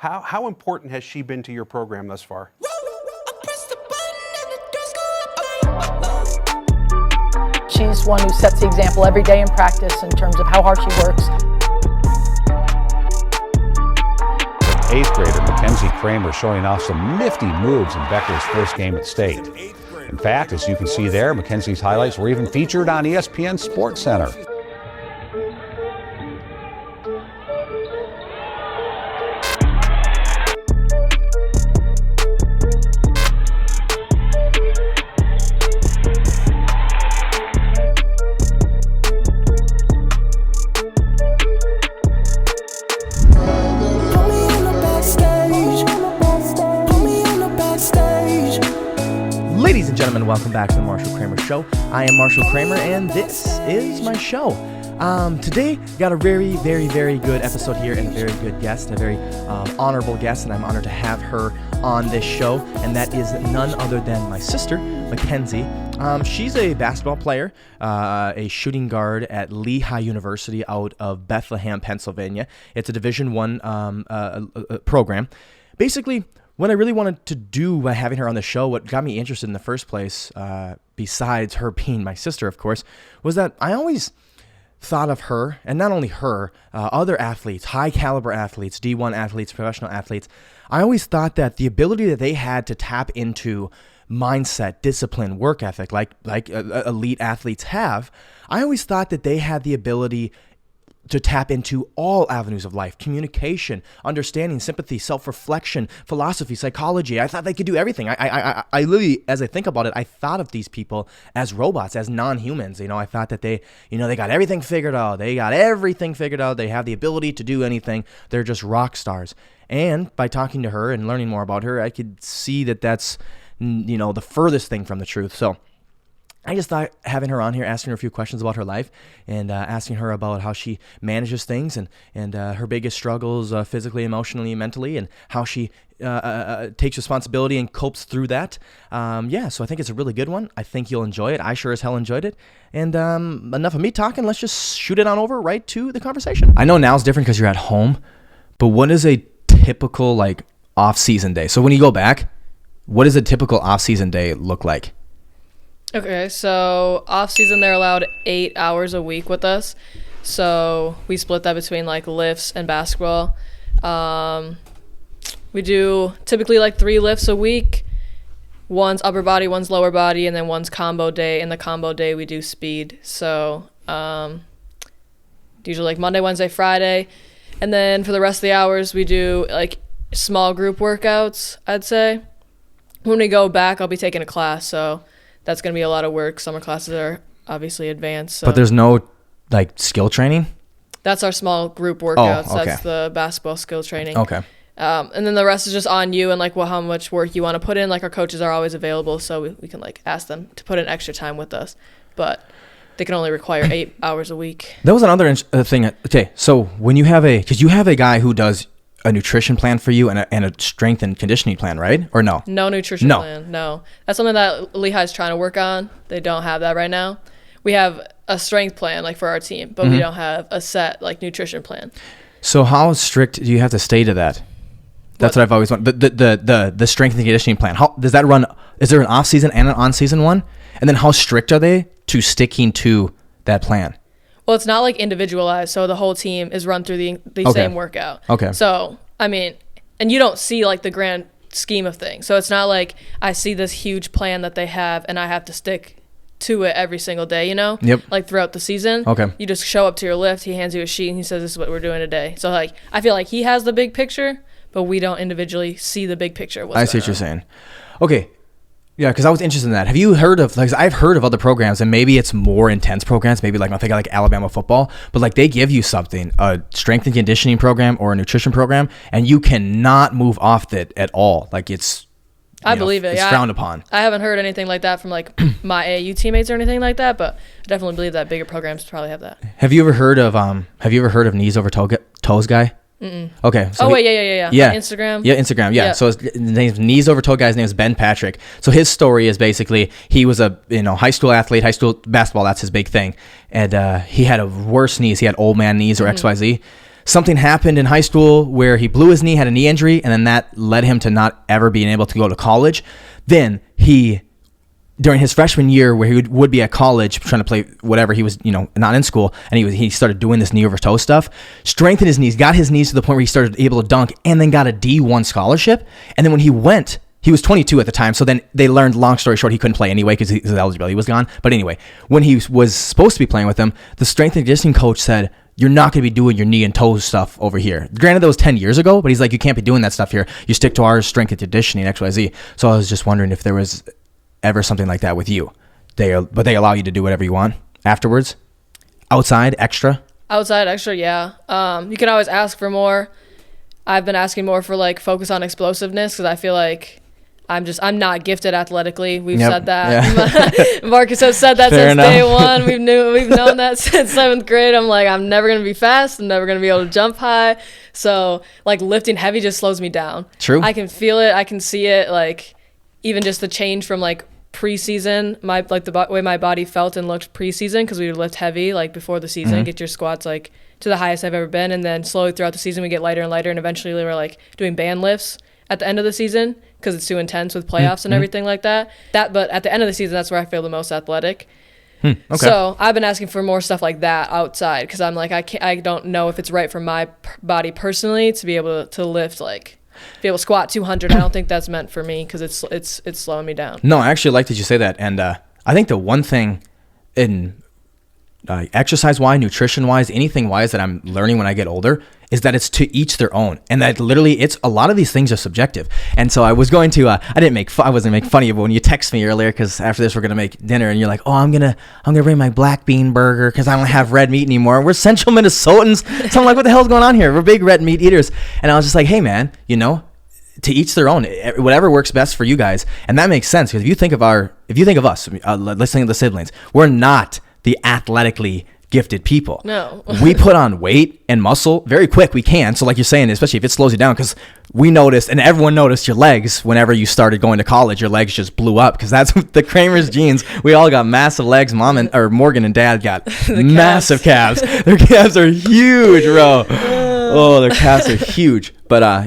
How important has she been to your program thus far? She's one who sets the example every day in practice in terms of how hard she works. 8th grader Mackenzie Kramer showing off some nifty moves in Becker's first game at state. In fact, as you can see there, Mackenzie's highlights were even featured on ESPN SportsCenter. Ladies and gentlemen, welcome back to the Marshal Kramer Show. I am Marshal Kramer, and this is my show. Today, got a very, very, very good episode here and a very good guest, a very honorable guest, and I'm honored to have her on this show, and that is none other than my sister, Mackenzie. She's a basketball player, a shooting guard at Lehigh University out of Bethlehem, Pennsylvania. It's a Division I program. Basically, what I really wanted to do by having her on the show, what got me interested in the first place, besides her being my sister, of course, was that I always thought of her, and not only her, other athletes, high-caliber athletes, D1 athletes, professional athletes. I always thought that the ability that they had to tap into mindset, discipline, work ethic, like elite athletes have, I always thought that they had the ability to tap into all avenues of life: communication, understanding, sympathy, self-reflection, philosophy, psychology. I thought they could do everything. I literally, as I think about it, I thought of these people as robots, as non-humans. I thought that they got everything figured out. They got everything figured out. They have the ability to do anything. They're just rock stars. And by talking to her and learning more about her, I could see that that's, the furthest thing from the truth. So I just thought having her on here, asking her a few questions about her life, and asking her about how she manages things and her biggest struggles physically, emotionally, mentally, and how she takes responsibility and copes through that. So I think it's a really good one. I think you'll enjoy it. I sure as hell enjoyed it. And enough of me talking. Let's just shoot it on over right to the conversation. I know now's different because you're at home, but what is a typical off-season day? So when you go back, what does a typical off-season day look like? Okay, so off season they're allowed 8 hours a week with us. So we split that between lifts and basketball. We do typically 3 lifts a week. One's upper body, one's lower body, and then one's combo day. And the combo day we do speed. So usually Monday, Wednesday, Friday. And then for the rest of the hours we do small group workouts, I'd say. When we go back, I'll be taking a class, so that's going to be a lot of work. Summer classes are obviously advanced. So. But there's no skill training? That's our small group workouts. Oh, okay. That's the basketball skill training. Okay. And then the rest is just on you and how much work you want to put in. Our coaches are always available, so we can ask them to put in extra time with us. But they can only require 8 hours a week. That was another thing. Okay, so when you have because you have a guy who does a nutrition plan for you and a strength and conditioning plan, right? Or no? No nutrition plan, no. That's something that Lehigh's trying to work on. They don't have that right now. We have a strength plan for our team, but we don't have a set nutrition plan. So how strict do you have to stay to that? That's what I've always wanted. The strength and conditioning plan. How does that run? Is there an off season and an on season one? And then how strict are they to sticking to that plan? Well, it's not individualized, so the whole team is run through the same workout. Okay. So, and you don't see the grand scheme of things. So it's not I see this huge plan that they have and I have to stick to it every single day, Yep. Throughout the season. Okay. You just show up to your lift, he hands you a sheet and he says, this is what we're doing today. So I feel he has the big picture, but we don't individually see the big picture. I see what you're saying. Okay. Yeah, because I was interested in that. Have you heard of I've heard of other programs, and maybe it's more intense programs. Maybe I think Alabama football, but they give you something, a strength and conditioning program or a nutrition program, and you cannot move off it at all. It's I believe it. It's frowned upon. I haven't heard anything like that from my AAU teammates or anything like that, but I definitely believe that bigger programs probably have that. Have you ever heard of knees over toes guy? Mm-mm. Okay. So yeah. On Instagram? Yeah, Instagram. Yeah. So his name's Knees Over Toe guy's name is Ben Patrick. So his story is basically he was a high school athlete, high school basketball. That's his big thing. And he had a worse knees. He had old man knees or XYZ. something happened in high school where he blew his knee, had a knee injury, and then that led him to not ever being able to go to college. Then during his freshman year where he would be at college trying to play whatever, he was, not in school, and he started doing this knee over toe stuff, strengthened his knees, got his knees to the point where he started able to dunk, and then got a D1 scholarship. And then when he was 22 at the time, so then they learned, long story short, he couldn't play anyway because his eligibility was gone. But anyway, when he was supposed to be playing with them, the strength and conditioning coach said, you're not going to be doing your knee and toe stuff over here. Granted, that was 10 years ago, but he's like, you can't be doing that stuff here. You stick to our strength and conditioning, XYZ. So I was just wondering if there was ever something like that with you. But they allow you to do whatever you want afterwards? Outside, extra? Outside, extra, yeah. You can always ask for more. I've been asking more for like focus on explosiveness because I feel like I'm not gifted athletically. We've said that. Yeah. Marcus has said that since day one. We've known that since 7th grade. I'm like, I'm never going to be fast. I'm never going to be able to jump high. So like lifting heavy just slows me down. True. I can feel it. I can see it. Like even just the change from like preseason, the way my body felt and looked preseason, because we would lift heavy like before the season, get your squats like to the highest I've ever been, and then slowly throughout the season we get lighter and lighter, and eventually we're like doing band lifts at the end of the season because it's too intense with playoffs and everything like that. But at the end of the season, that's where I feel the most athletic. Okay. So I've been asking for more stuff like that outside because I'm like, I don't know if it's right for my body personally to be able to lift be able to squat 200. I don't think that's meant for me because it's slowing me down. No, I actually like that you say that. And I think the one thing in exercise-wise, nutrition-wise, anything-wise that I'm learning when I get older is that it's to each their own, and that literally it's a lot of these things are subjective. And so I was going to I wasn't make fun of you, but when you text me earlier, because after this we're gonna make dinner, and you're like, oh, I'm gonna bring my black bean burger because I don't have red meat anymore. We're Central Minnesotans, so I'm like, what the hell's going on here? We're big red meat eaters. And I was just like, hey man, to each their own, whatever works best for you guys. And that makes sense, because if you think of us, let's think of the siblings, we're not the athletically gifted people. No. We put on weight and muscle very quick. We can. So like you're saying, especially if it slows you down, because we noticed, and everyone noticed your legs whenever you started going to college, your legs just blew up, because that's the Kramer's genes. We all got massive legs. Morgan and Dad got massive calves. Their calves are huge, bro. Oh, their calves are huge. But I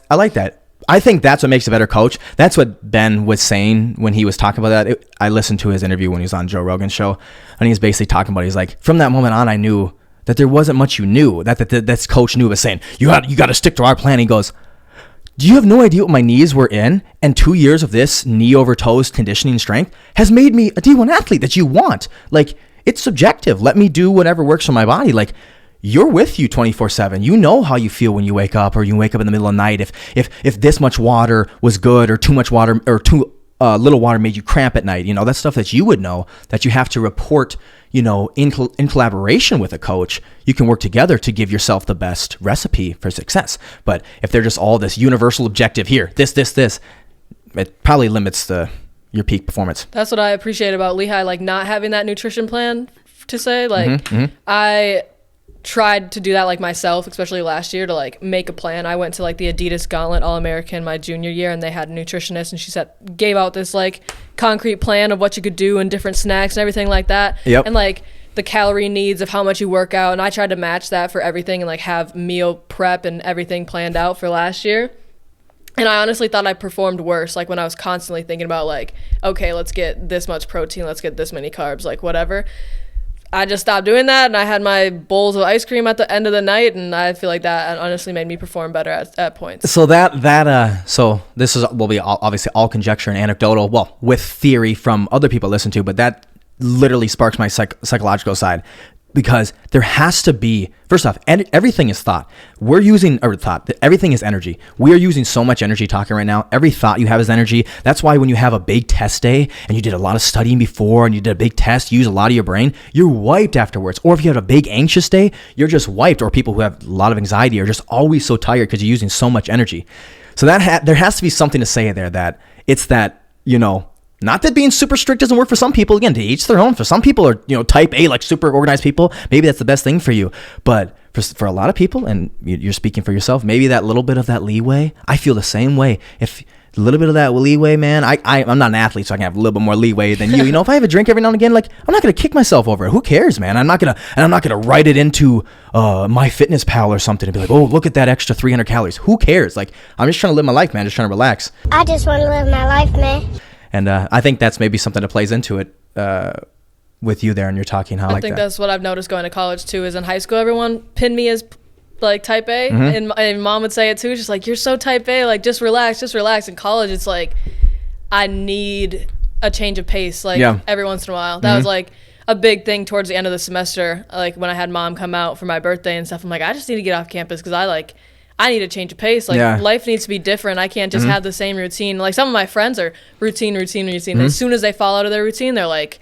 like that. I think that's what makes a better coach. That's what Ben was saying when he was talking about that. I listened to his interview when he was on Joe Rogan's show, and he was basically talking about it. He's like, from that moment on, I knew that there wasn't much you knew. That this coach knew, was saying, you got to stick to our plan. He goes, do you have no idea what my knees were in? And 2 years of this knee over toes conditioning strength has made me a D1 athlete that you want. Like, it's subjective. Let me do whatever works for my body. Like, you're with you 24/7. You know how you feel when you wake up, or you wake up in the middle of the night. If this much water was good, or too much water, or too little water made you cramp at night. That's stuff that you would know, that you have to report, in collaboration with a coach. You can work together to give yourself the best recipe for success. But if they're just all this universal objective here, this, it probably limits your peak performance. That's what I appreciate about Lehigh, like not having that nutrition plan to say. Like I tried to do that like myself, especially last year, to like make a plan. I went to like the Adidas Gauntlet All-American my junior year, and they had a nutritionist, and she gave out this like concrete plan of what you could do and different snacks and everything like that. Yep. And like the calorie needs of how much you work out, and I tried to match that for everything and like have meal prep and everything planned out for last year. And I honestly thought I performed worse, like when I was constantly thinking about like, okay, let's get this much protein, let's get this many carbs, like whatever. I just stopped doing that, and I had my bowls of ice cream at the end of the night, and I feel like that honestly made me perform better at points. So so this will be obviously all conjecture and anecdotal, well, with theory from other people I listen to, but that literally sparks my psychological side, because there has to be, first off, everything is thought. Everything is energy. We are using so much energy talking right now. Every thought you have is energy. That's why when you have a big test day and you did a lot of studying before and you did a big test, you use a lot of your brain, you're wiped afterwards. Or if you had a big anxious day, you're just wiped. Or people who have a lot of anxiety are just always so tired because you're using so much energy. So that there has to be something to say there, that it's that, not that being super strict doesn't work for some people. Again, to each their own. For some people, are type A, like super organized people, maybe that's the best thing for you. But for a lot of people, and you're speaking for yourself, maybe that little bit of that leeway, I feel the same way. If a little bit of that leeway, man. I'm not an athlete, so I can have a little bit more leeway than you. You know, if I have a drink every now and again, like, I'm not gonna kick myself over it. Who cares, man? I'm not gonna write it into MyFitnessPal or something and be like, oh, look at that extra 300 calories. Who cares? Like, I'm just trying to live my life, man. Just trying to relax. I just want to live my life, man. And I think that's maybe something that plays into it with you there, and you're talking how I think that's what I've noticed going to college too. Is in high school, everyone pinned me as like type A, and mom would say it too. Just like, you're so type A, like just relax. In college, it's like I need a change of pace, like every once in a while. That was like a big thing towards the end of the semester. Like when I had mom come out for my birthday and stuff, I'm like, I just need to get off campus because I need a change of pace. Like life needs to be different. I can't just have the same routine. Like some of my friends are routine. As soon as they fall out of their routine, they're like,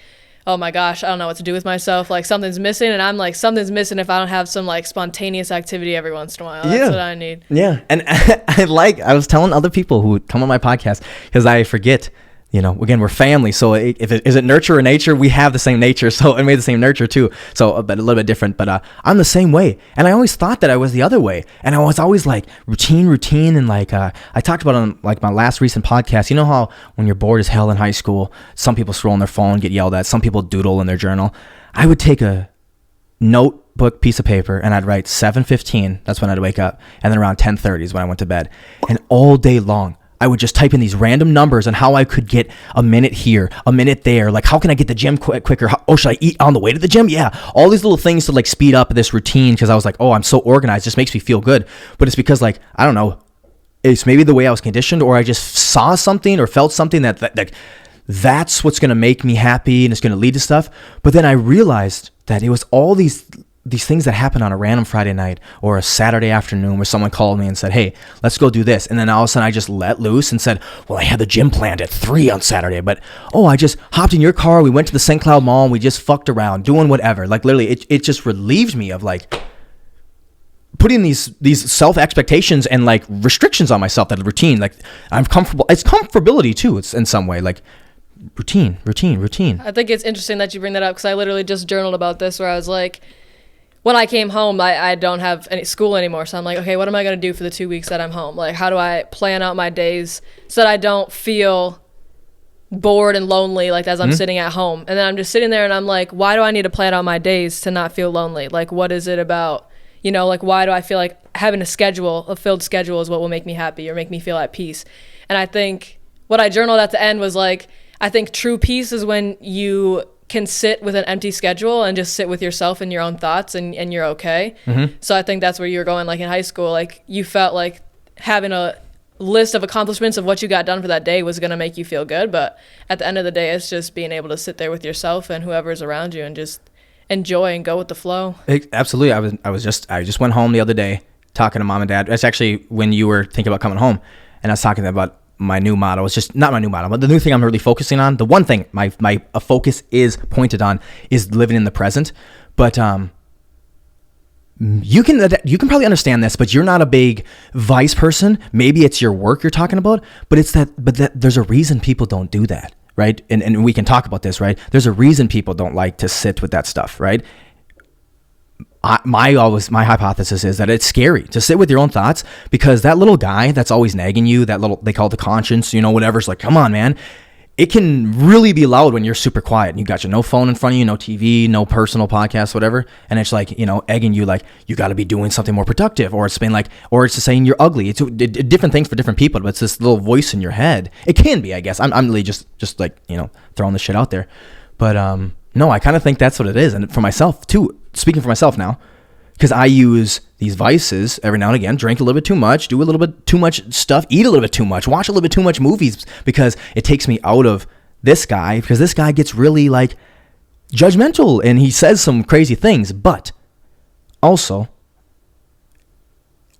oh my gosh, I don't know what to do with myself. Like something's missing. And I'm like, something's missing if I don't have some like spontaneous activity every once in a while. That's what I need. Yeah. And I was telling other people who come on my podcast, because I forget, you know, again, we're family. So is it nurture or nature? We have the same nature. So it made the same nurture too. So, but a little bit different. But I'm the same way. And I always thought that I was the other way. And I was always like routine. And like I talked about on like my last recent podcast. You know how when you're bored as hell in high school, some people scroll on their phone, get yelled at. Some people doodle in their journal. I would take a notebook piece of paper and I'd write 7:15. That's when I'd wake up. And then around 10:30 is when I went to bed. And all day long, I would just type in these random numbers on how I could get a minute here, a minute there. Like, how can I get the gym quicker? Should I eat on the way to the gym? Yeah. All these little things to like speed up this routine. Cause I was like, oh, I'm so organized. It just makes me feel good. But it's because like, I don't know, it's maybe the way I was conditioned, or I just saw something or felt something that's what's going to make me happy and it's going to lead to stuff. But then I realized that it was all these things that happen on a random Friday night or a Saturday afternoon where someone called me and said, hey, let's go do this. And then all of a sudden I just let loose and said, well, I had the gym planned at 3 on Saturday, but I just hopped in your car. We went to the St. Cloud Mall and we just fucked around doing whatever. Like literally it just relieved me of like putting these self expectations and like restrictions on myself, that routine. Like I'm comfortable. It's comfortability too. It's in some way like routine. I think it's interesting that you bring that up because I literally just journaled about this where I was like, when I came home, I don't have any school anymore. So I'm like, okay, what am I going to do for the 2 weeks that I'm home? Like, how do I plan out my days so that I don't feel bored and lonely like as I'm sitting at home? And then I'm just sitting there and I'm like, why do I need to plan out my days to not feel lonely? Like, what is it about, you know, like, why do I feel like having a filled schedule is what will make me happy or make me feel at peace? And I think what I journaled at the end was like, I think true peace is when you can sit with an empty schedule and just sit with yourself and your own thoughts and you're okay. So I think that's where you're going. Like in high school, like you felt like having a list of accomplishments of what you got done for that day was going to make you feel good. But at the end of the day, it's just being able to sit there with yourself and whoever's around you and just enjoy and go with the flow. Absolutely. I just went home the other day talking to mom and dad. That's actually when you were thinking about coming home. And I was talking about my new motto. It's just not my new motto, but the new thing I'm really focusing on. The one thing my focus is pointed on is living in the present. But you can probably understand this, but you're not a big vice person. Maybe it's your work you're talking about, but there's a reason people don't do that, right? And we can talk about this, right? There's a reason people don't like to sit with that stuff, right? My hypothesis is that it's scary to sit with your own thoughts, because that little guy that's always nagging you, that little, they call it the conscience, you know, whatever's like, come on, man. It can really be loud when you're super quiet and you got your no phone in front of you, no TV, no personal podcast, whatever. And it's like, you know, egging you like, you got to be doing something more productive, or it's been like, or it's just saying you're ugly. It's different things for different people, but it's this little voice in your head. It can be, I guess. I'm really just like, you know, throwing the shit out there. But no, I kind of think that's what it is. And for myself too, speaking for myself now, because I use these vices every now and again, drink a little bit too much, do a little bit too much stuff, eat a little bit too much, watch a little bit too much movies, because it takes me out of this guy, because this guy gets really like judgmental and he says some crazy things. But also,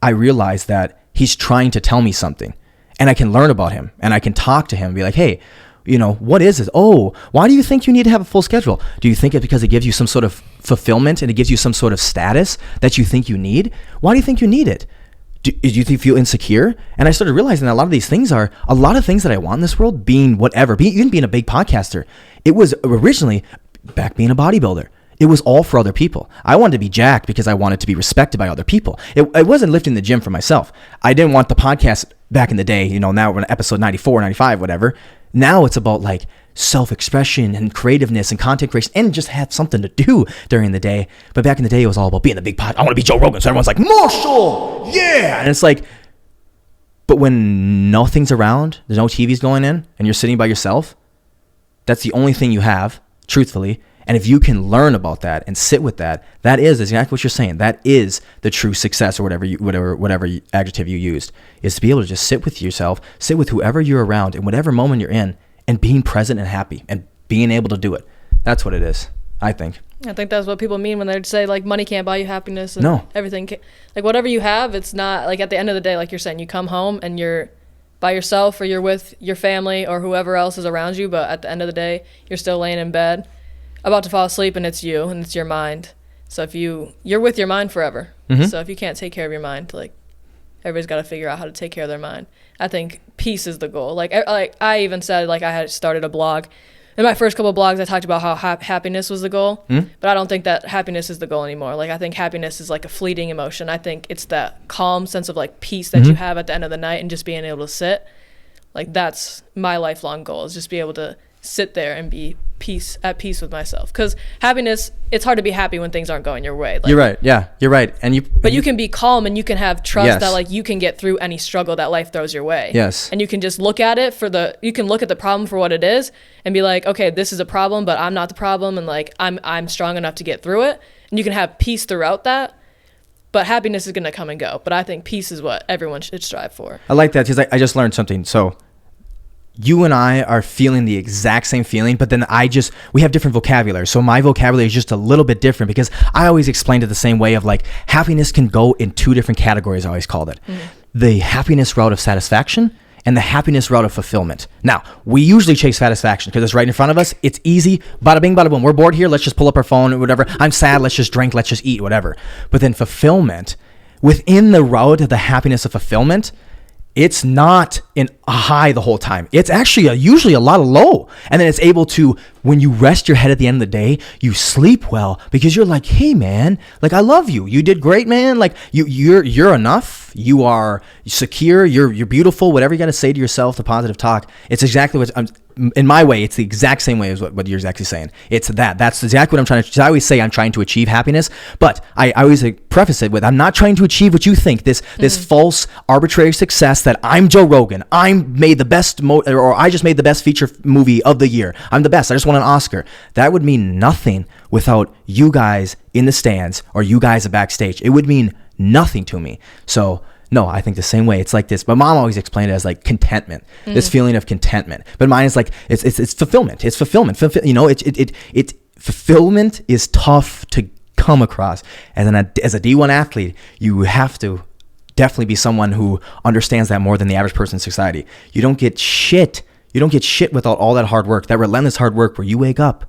I realize that he's trying to tell me something, and I can learn about him and I can talk to him and be like, hey, you know, what is this? Oh, why do you think you need to have a full schedule? Do you think it because it gives you some sort of fulfillment and it gives you some sort of status that you think you need? Why do you think you need it? Do you feel insecure? And I started realizing that a lot of these things are a lot of things that I want in this world, being whatever, even being a big podcaster. It was originally back being a bodybuilder. It was all for other people. I wanted to be jacked because I wanted to be respected by other people. It wasn't lifting the gym for myself. I didn't want the podcast back in the day, now we're in episode 94, 95, whatever. Now it's about like self-expression and creativeness and content creation and just have something to do during the day. But back in the day, it was all about being the big pot. I want to be Joe Rogan. So everyone's like, Marshall, yeah. And it's like, but when nothing's around, there's no TVs going in and you're sitting by yourself, that's the only thing you have, truthfully. And if you can learn about that and sit with that, that is exactly what you're saying. That is the true success, or whatever adjective you used, is to be able to just sit with yourself, sit with whoever you're around in whatever moment you're in, and being present and happy and being able to do it. That's what it is, I think. I think that's what people mean when they say like money can't buy you happiness and No. everything. Like whatever you have, it's not like at the end of the day, like you're saying, you come home and you're by yourself or you're with your family or whoever else is around you. But at the end of the day, you're still laying in bed about to fall asleep and it's you and it's your mind. So if you're with your mind forever. Mm-hmm. So if you can't take care of your mind, like everybody's got to figure out how to take care of their mind. I think peace is the goal. Like I even said, like I had started a blog. In my first couple of blogs, I talked about how happiness was the goal, but I don't think that happiness is the goal anymore. Like I think happiness is like a fleeting emotion. I think it's that calm sense of like peace that you have at the end of the night and just being able to sit. Like that's my lifelong goal, is just be able to sit there and be at peace with myself. Because happiness, it's hard to be happy when things aren't going your way. Like, You're right. Yeah, you're right. But you can be calm and you can have trust Yes. that like you can get through any struggle that life throws your way. Yes. And you can just look at it you can look at the problem for what it is and be like, okay, this is a problem, but I'm not the problem, and like I'm strong enough to get through it. And you can have peace throughout that. But happiness is gonna come and go. But I think peace is what everyone should strive for. I like that because I just learned something. So you and I are feeling the exact same feeling, but then we have different vocabulary. So my vocabulary is just a little bit different because I always explained it the same way of like happiness can go in two different categories, I always called it. The happiness route of satisfaction and the happiness route of fulfillment. Now, we usually chase satisfaction because it's right in front of us. It's easy. Bada bing, bada boom. We're bored here. Let's just pull up our phone or whatever. I'm sad. Let's just drink. Let's just eat, whatever. But then fulfillment, within the route of the happiness of fulfillment, it's not in a high the whole time. It's actually usually a lot of low. And then it's able to, when you rest your head at the end of the day, you sleep well because you're like, hey man, like I love you. You did great, man. Like you're enough. You are secure. You're beautiful. Whatever you got to say to yourself, the positive talk. It's exactly what in my way, it's the exact same way as what you're exactly saying. It's that's exactly what I'm trying to, I always say I'm trying to achieve happiness, but I always preface it with, I'm not trying to achieve what you think, this false arbitrary success that I'm Joe Rogan. I made the best, or I just made the best feature movie of the year. I'm the best. I just won an Oscar. That would mean nothing without you guys in the stands or you guys backstage. It would mean nothing to me. So no, I think the same way. It's like this. My mom always explained it as like contentment, this feeling of contentment. But mine is like it's fulfillment. It's fulfillment. Fulfillment is tough to come across. As a D1 athlete, you have to definitely be someone who understands that more than the average person in society. You don't get shit. You don't get shit without all that hard work, that relentless hard work where you wake up.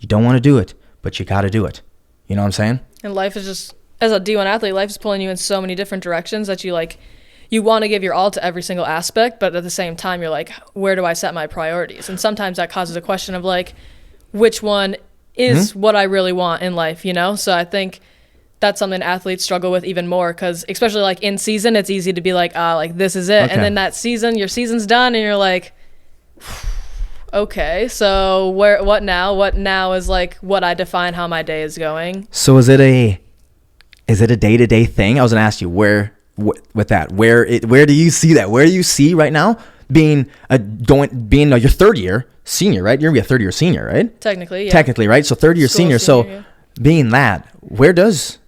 You don't want to do it, but you got to do it. You know what I'm saying? And life is just, as a D1 athlete, life is pulling you in so many different directions that you want to give your all to every single aspect, but at the same time, you're like, where do I set my priorities? And sometimes that causes a question of like, which one is what I really want in life, you know? So I think that's something athletes struggle with even more, because especially like in season, it's easy to be like, like this is it. Okay. And then that season, your season's done and you're like, okay, so what now? What now is like what I define how my day is going. So is it a day-to-day thing? I was gonna ask you where do you see that? Where do you see right now being your third year senior, right? You're gonna be a third year senior, right? Technically, yeah. Technically, right? So third year School senior. senior, So yeah. being that, where does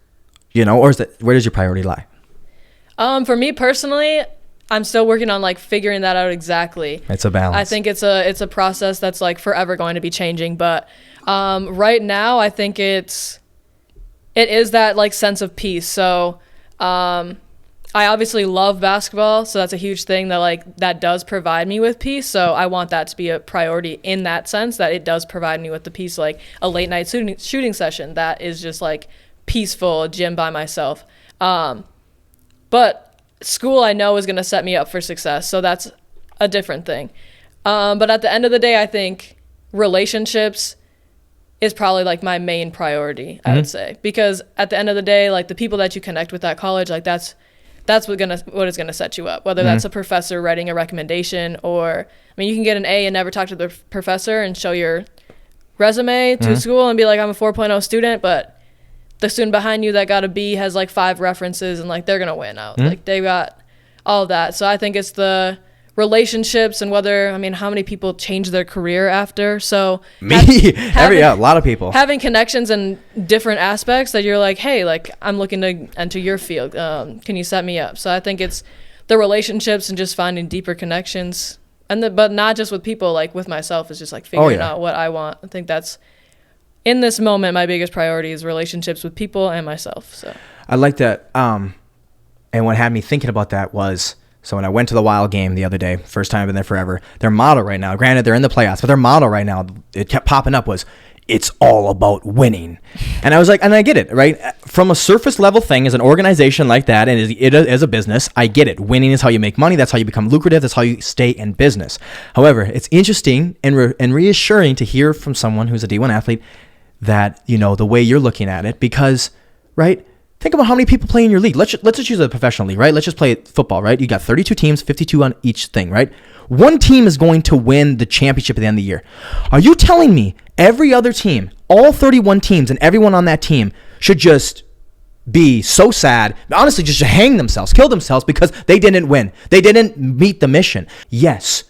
your priority lie? For me personally, I'm still working on like figuring that out exactly. It's a balance. I think it's a process that's like forever going to be changing, but right now I think it is that like sense of peace. So I obviously love basketball, so that's a huge thing that does provide me with peace. So I want that to be a priority in that sense, that it does provide me with the peace, like a late night shooting session that is just like peaceful, a gym by myself. But school I know is going to set me up for success, so that's a different thing. But at the end of the day, I think relationships is probably like my main priority, I would say, because at the end of the day, like the people that you connect with at college, like that's that's what is gonna set you up. Whether that's a professor writing a recommendation, or you can get an A and never talk to the professor and show your resume to school and be like, I'm a 4.0 student, but the student behind you that got a B has like 5 references and like they're gonna win out. Like they've got all of that. So I think it's the relationships and whether, how many people change their career after. So a lot of people having connections in different aspects that you're like, hey, like I'm looking to enter your field. Can you set me up? So I think it's the relationships and just finding deeper connections, but not just with people, like with myself is just like figuring out what I want. I think that's in this moment, my biggest priority is relationships with people and myself. So I like that. And what had me thinking about that was, so when I went to the Wild game the other day, first time I've been there forever, their motto right now, granted they're in the playoffs, but their motto right now, it kept popping up, was, it's all about winning. And I was like, and I get it, right? From a surface level thing, as an organization like that, and as a business, I get it. Winning is how you make money. That's how you become lucrative. That's how you stay in business. However, it's interesting and reassuring to hear from someone who's a D1 athlete that, the way you're looking at it, because, right? Think about how many people play in your league. Let's just use a professional league, right? Let's just play football, right? You got 32 teams, 52 on each thing, right? One team is going to win the championship at the end of the year. Are you telling me every other team, all 31 teams and everyone on that team should just be so sad, honestly, just hang themselves, kill themselves because they didn't win? They didn't meet the mission. Yes,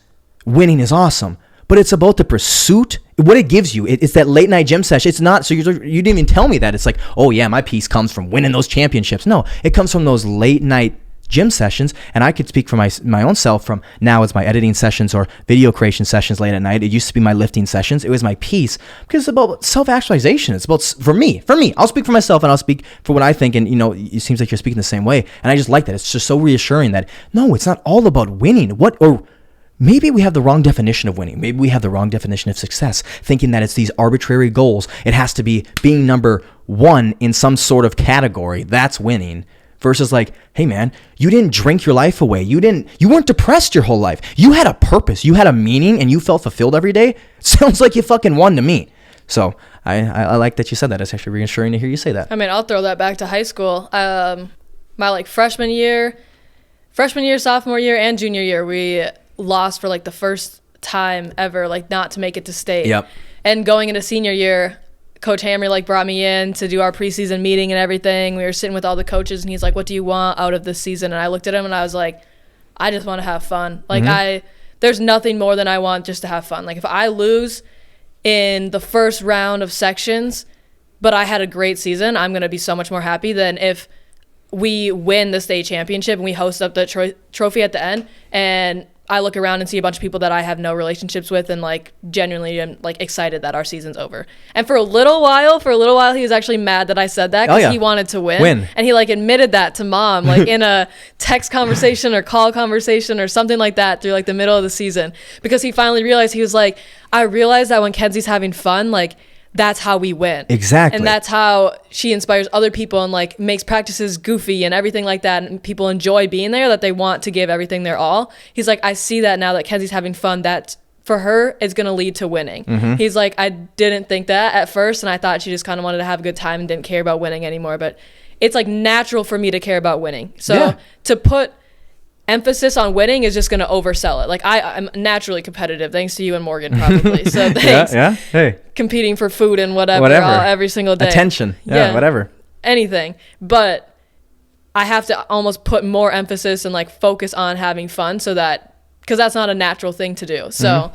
winning is awesome, but it's about the pursuit. What it gives you, it's that late night gym session. It's not, so you didn't even tell me that. It's like, oh yeah, my piece comes from winning those championships. No, it comes from those late night gym sessions. And I could speak for my own self from now it's my editing sessions or video creation sessions late at night. It used to be my lifting sessions. It was my piece because it's about self-actualization. It's about, for me, I'll speak for myself and I'll speak for what I think. And it seems like you're speaking the same way. And I just like that. It's just so reassuring that no, it's not all about winning. Maybe we have the wrong definition of winning. Maybe we have the wrong definition of success, thinking that it's these arbitrary goals. It has to be being number 1 in some sort of category. That's winning. Versus like, hey man, you didn't drink your life away. You weren't depressed your whole life. You had a purpose. You had a meaning and you felt fulfilled every day. Sounds like you fucking won to me. So I like that you said that. It's actually reassuring to hear you say that. I'll throw that back to high school. My freshman year, sophomore year, and junior year, we lost for the first time ever, not to make it to state. Yep. And going into senior year, Coach Hammer brought me in to do our preseason meeting and everything. We were sitting with all the coaches and he's like, what do you want out of this season? And I looked at him and I was like, I just want to have fun. There's nothing more than I want just to have fun. If I lose in the first round of sections, but I had a great season, I'm going to be so much more happy than if we win the state championship and we host up the trophy at the end and I look around and see a bunch of people that I have no relationships with and genuinely am excited that our season's over. And for a little while he was actually mad that I said that because he wanted to win. And he admitted that to mom in a text conversation or call conversation or something like that through the middle of the season, because he finally realized, he was like, I realized that when Kenzie's having fun, that's how we win. Exactly. And that's how she inspires other people and makes practices goofy and everything like that. And people enjoy being there, that they want to give everything their all. He's like, I see that now that Kenzie's having fun, that for her is going to lead to winning. Mm-hmm. He's like, I didn't think that at first. And I thought she just kind of wanted to have a good time and didn't care about winning anymore. But it's natural for me to care about winning. So to put emphasis on winning is just going to oversell it. I'm naturally competitive, thanks to you and Morgan, probably. So thanks. Yeah. Hey. Competing for food and whatever. Every single day. Attention. Yeah, whatever. Anything. But I have to almost put more emphasis and focus on having fun, so that, because that's not a natural thing to do. So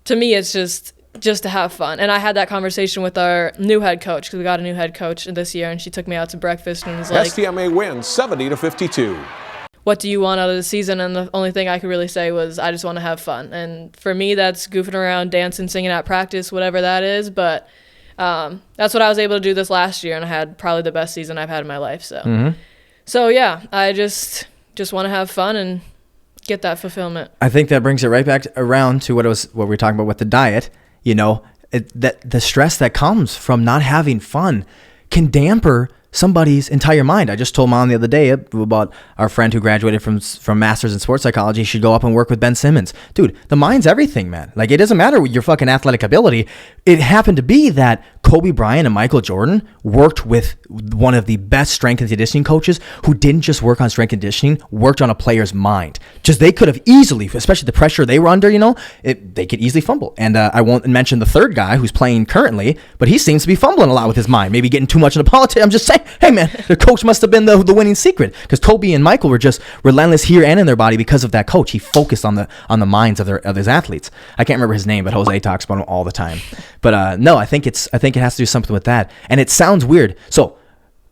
to me, it's just to have fun. And I had that conversation with our new head coach, because we got a new head coach this year, and she took me out to breakfast and was like, STMA wins 70-52. What do you want out of the season? And the only thing I could really say was, I just want to have fun. And for me, that's goofing around, dancing, singing at practice, whatever that is. But that's what I was able to do this last year, and I had probably the best season I've had in my life. So yeah, I just want to have fun and get that fulfillment. I think that brings it right back around to what we were talking about with the diet. That the stress that comes from not having fun can damper somebody's entire mind. I just told Mom the other day about our friend who graduated from Masters in Sports Psychology. He should go up and work with Ben Simmons. Dude, the mind's everything, man. It doesn't matter your fucking athletic ability. It happened to be that Kobe Bryant and Michael Jordan worked with one of the best strength and conditioning coaches who didn't just work on strength and conditioning, worked on a player's mind. Just they could have easily, especially the pressure they were under, they could easily fumble. And I won't mention the third guy who's playing currently, but he seems to be fumbling a lot with his mind, maybe getting too much into politics. I'm just saying, hey man, the coach must have been the winning secret, because Kobe and Michael were just relentless here and in their body because of that coach. He focused on the minds of his athletes. I can't remember his name, but Jose talks about him all the time. But no, I think it has to do something with that. And it sounds weird. So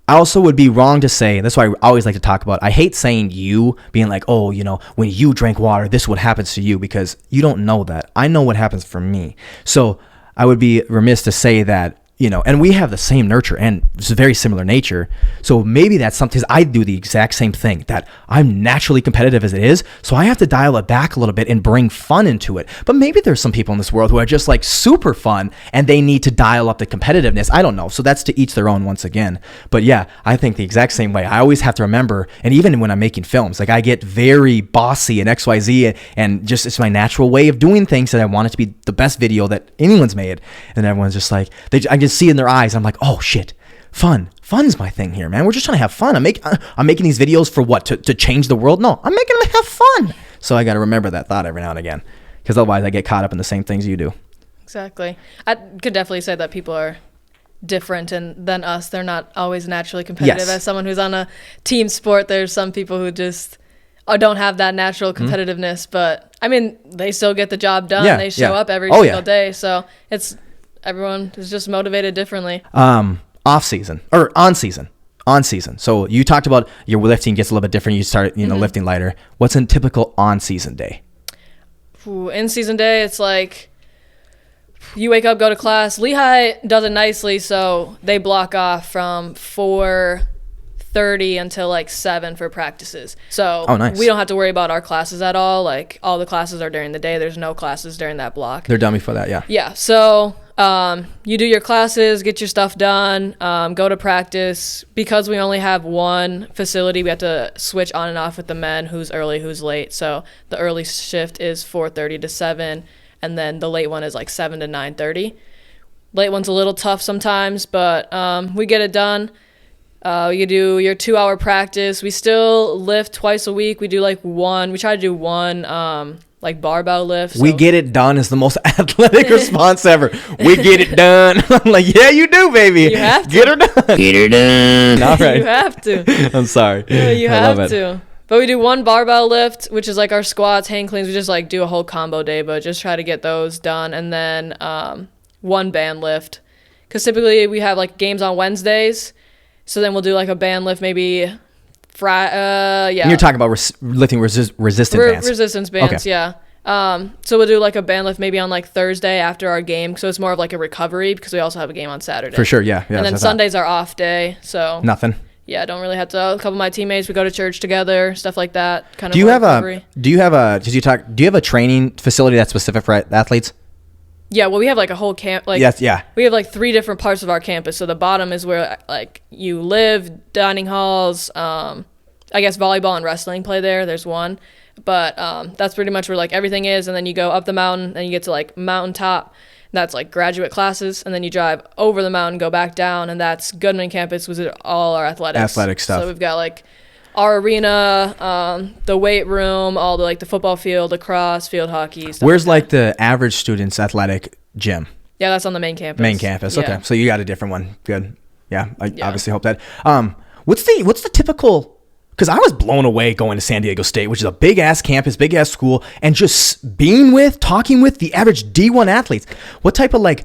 I also would be wrong to say, that's why I always like to talk about, I hate saying you, being like, oh, when you drink water, this is what happens to you, because you don't know that. I know what happens for me. So I would be remiss to say that, and we have the same nurture and it's a very similar nature. So maybe that's something, I do the exact same thing, that I'm naturally competitive as it is. So I have to dial it back a little bit and bring fun into it. But maybe there's some people in this world who are just like super fun and they need to dial up the competitiveness. I don't know. So that's to each their own once again. But yeah, I think the exact same way. I always have to remember, and even when I'm making films, like I get very bossy and XYZ and just it's my natural way of doing things, that I want it to be the best video that anyone's made. And everyone's just like, I can see in their eyes, I'm like, oh shit, fun's my thing here, man. We're just trying to have fun. I'm making these videos for what, to change the world? No, I'm making them to have fun. So I got to remember that thought every now and again, because otherwise I get caught up in the same things you do. Exactly. I could definitely say that people are different than us. They're not always naturally competitive. Yes. As someone who's on a team sport, there's some people who just don't have that natural competitiveness, but I mean, they still get the job done. Yeah, they show up every single day. So everyone is just motivated differently. Off season or on season. So you talked about your lifting gets a little bit different. You start, lifting lighter. What's a typical on season day? In season day, it's like you wake up, go to class. Lehigh does it nicely, so they block off from 4:30 until like 7 for practices. So nice. We don't have to worry about our classes at all. Like all the classes are during the day. There's no classes during that block. They're dummy for that, yeah. Yeah. So you do your classes, get your stuff done, go to practice. Because we only have one facility, we have to switch on and off with the men, who's early, who's late. So the early shift is 4:30 to 7, and then the late one is like 7 to 9:30. Late one's a little tough sometimes, but we get it done. You do your 2-hour practice. We still lift twice a week. We do we try to do one like barbell lift. We get it done is the most athletic response ever. We get it done. I'm like, yeah, you do, baby. You have to. Get her done. Get her done. All right. You have to. I'm sorry. Yeah, you I have love it. to. But we do one barbell lift, which is like our squats, hang cleans. We just like do a whole combo day, but just try to get those done. And then one band lift. Because typically we have like games on Wednesdays. So then we'll do like a band lift maybe Friday. And you're talking about lifting resistance bands. Resistance bands, okay. Yeah. So we'll do like a band lift maybe on like Thursday after our game. So it's more of like a recovery because we also have a game on Saturday. For sure, yeah. And then Sunday's our off day. So nothing. Yeah, don't really have to. A couple of my teammates, we go to church together, stuff like that. Do you have a training facility that's specific for athletes? Yeah, well, we have like a whole camp. Like, yes, yeah. We have like 3 different parts of our campus. So the bottom is where like you live, dining halls. I guess volleyball and wrestling play there. There's one, but that's pretty much where like everything is. And then you go up the mountain, and you get to like mountaintop. That's like graduate classes, and then you drive over the mountain, go back down, and that's Goodman campus, which is all our athletics. Athletic stuff. So we've got like our arena, the weight room, all the like the football field, lacrosse, field hockey. Stuff Where's like the average student's athletic gym? Yeah, that's on the main campus. Main campus. Yeah. Okay, so you got a different one. Good. Yeah, I obviously hope that. What's the typical? Because I was blown away going to San Diego State, which is a big ass campus, big ass school, and just talking with the average D1 athletes. What type of like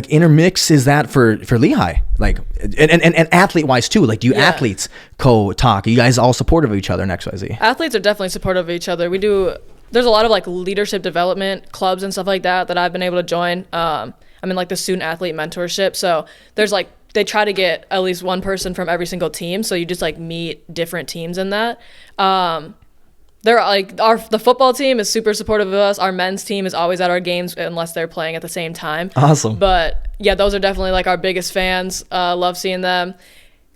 intermix is that for Lehigh? Like, and athlete wise too. Like, do you athletes talk? Are you guys all supportive of each other in XYZ? Athletes are definitely supportive of each other. There's a lot of like leadership development clubs and stuff like that I've been able to join. I'm in like the student athlete mentorship. So there's like, they try to get at least one person from every single team. So you just like meet different teams in that. They're like the football team is super supportive of us. Our men's team is always at our games unless they're playing at the same time. Awesome. But yeah, those are definitely like our biggest fans. Love seeing them.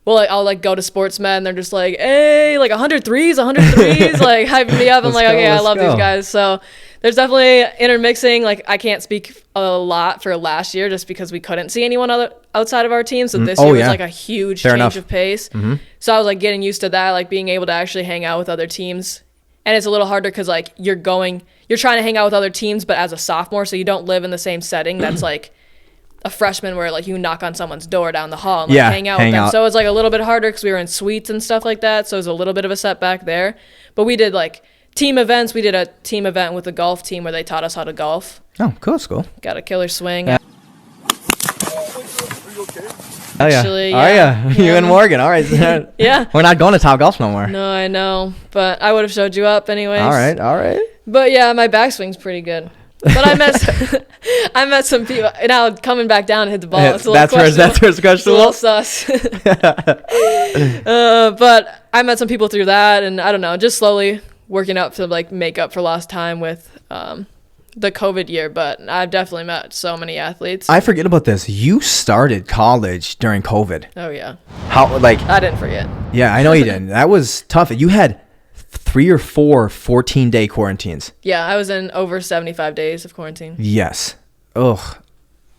Well, I'll like go to Sportsmen. They're just like, hey, like 100 threes, like hyping me up. I'm like, okay, I love these guys. So there's definitely intermixing. Like, I can't speak a lot for last year just because we couldn't see anyone outside of our team. So this year was like a huge change of pace. So I was like getting used to that, like being able to actually hang out with other teams. And it's a little harder because like you're trying to hang out with other teams, but as a sophomore, so you don't live in the same setting that's like a freshman where like you knock on someone's door down the hall and like hang out with them. So it's like a little bit harder because we were in suites and stuff like that. So it was a little bit of a setback there. But we did like team events. We did a team event with the golf team where they taught us how to golf. Oh, cool. That's cool. Got a killer swing. Yeah. Actually, yeah. You and Morgan. All right. Yeah. We're not going to Top Golf no more. No, I know. But I would have showed you up anyways. All right. But yeah, my backswing's pretty good. But I met some people. Now coming back down to hit the ball, it's a little questionable. That's where it's questionable. It's a little sus. But I met some people through that, and I don't know, just slowly working up to like make up for lost time with the COVID year. But I've definitely met so many athletes. I forget about this. You started college during COVID. Oh yeah. How like? I didn't forget. Yeah, I know you didn't. That was tough. You had 3 or 4 14-day quarantines. Yeah, I was in over 75 days of quarantine. Yes. Ugh,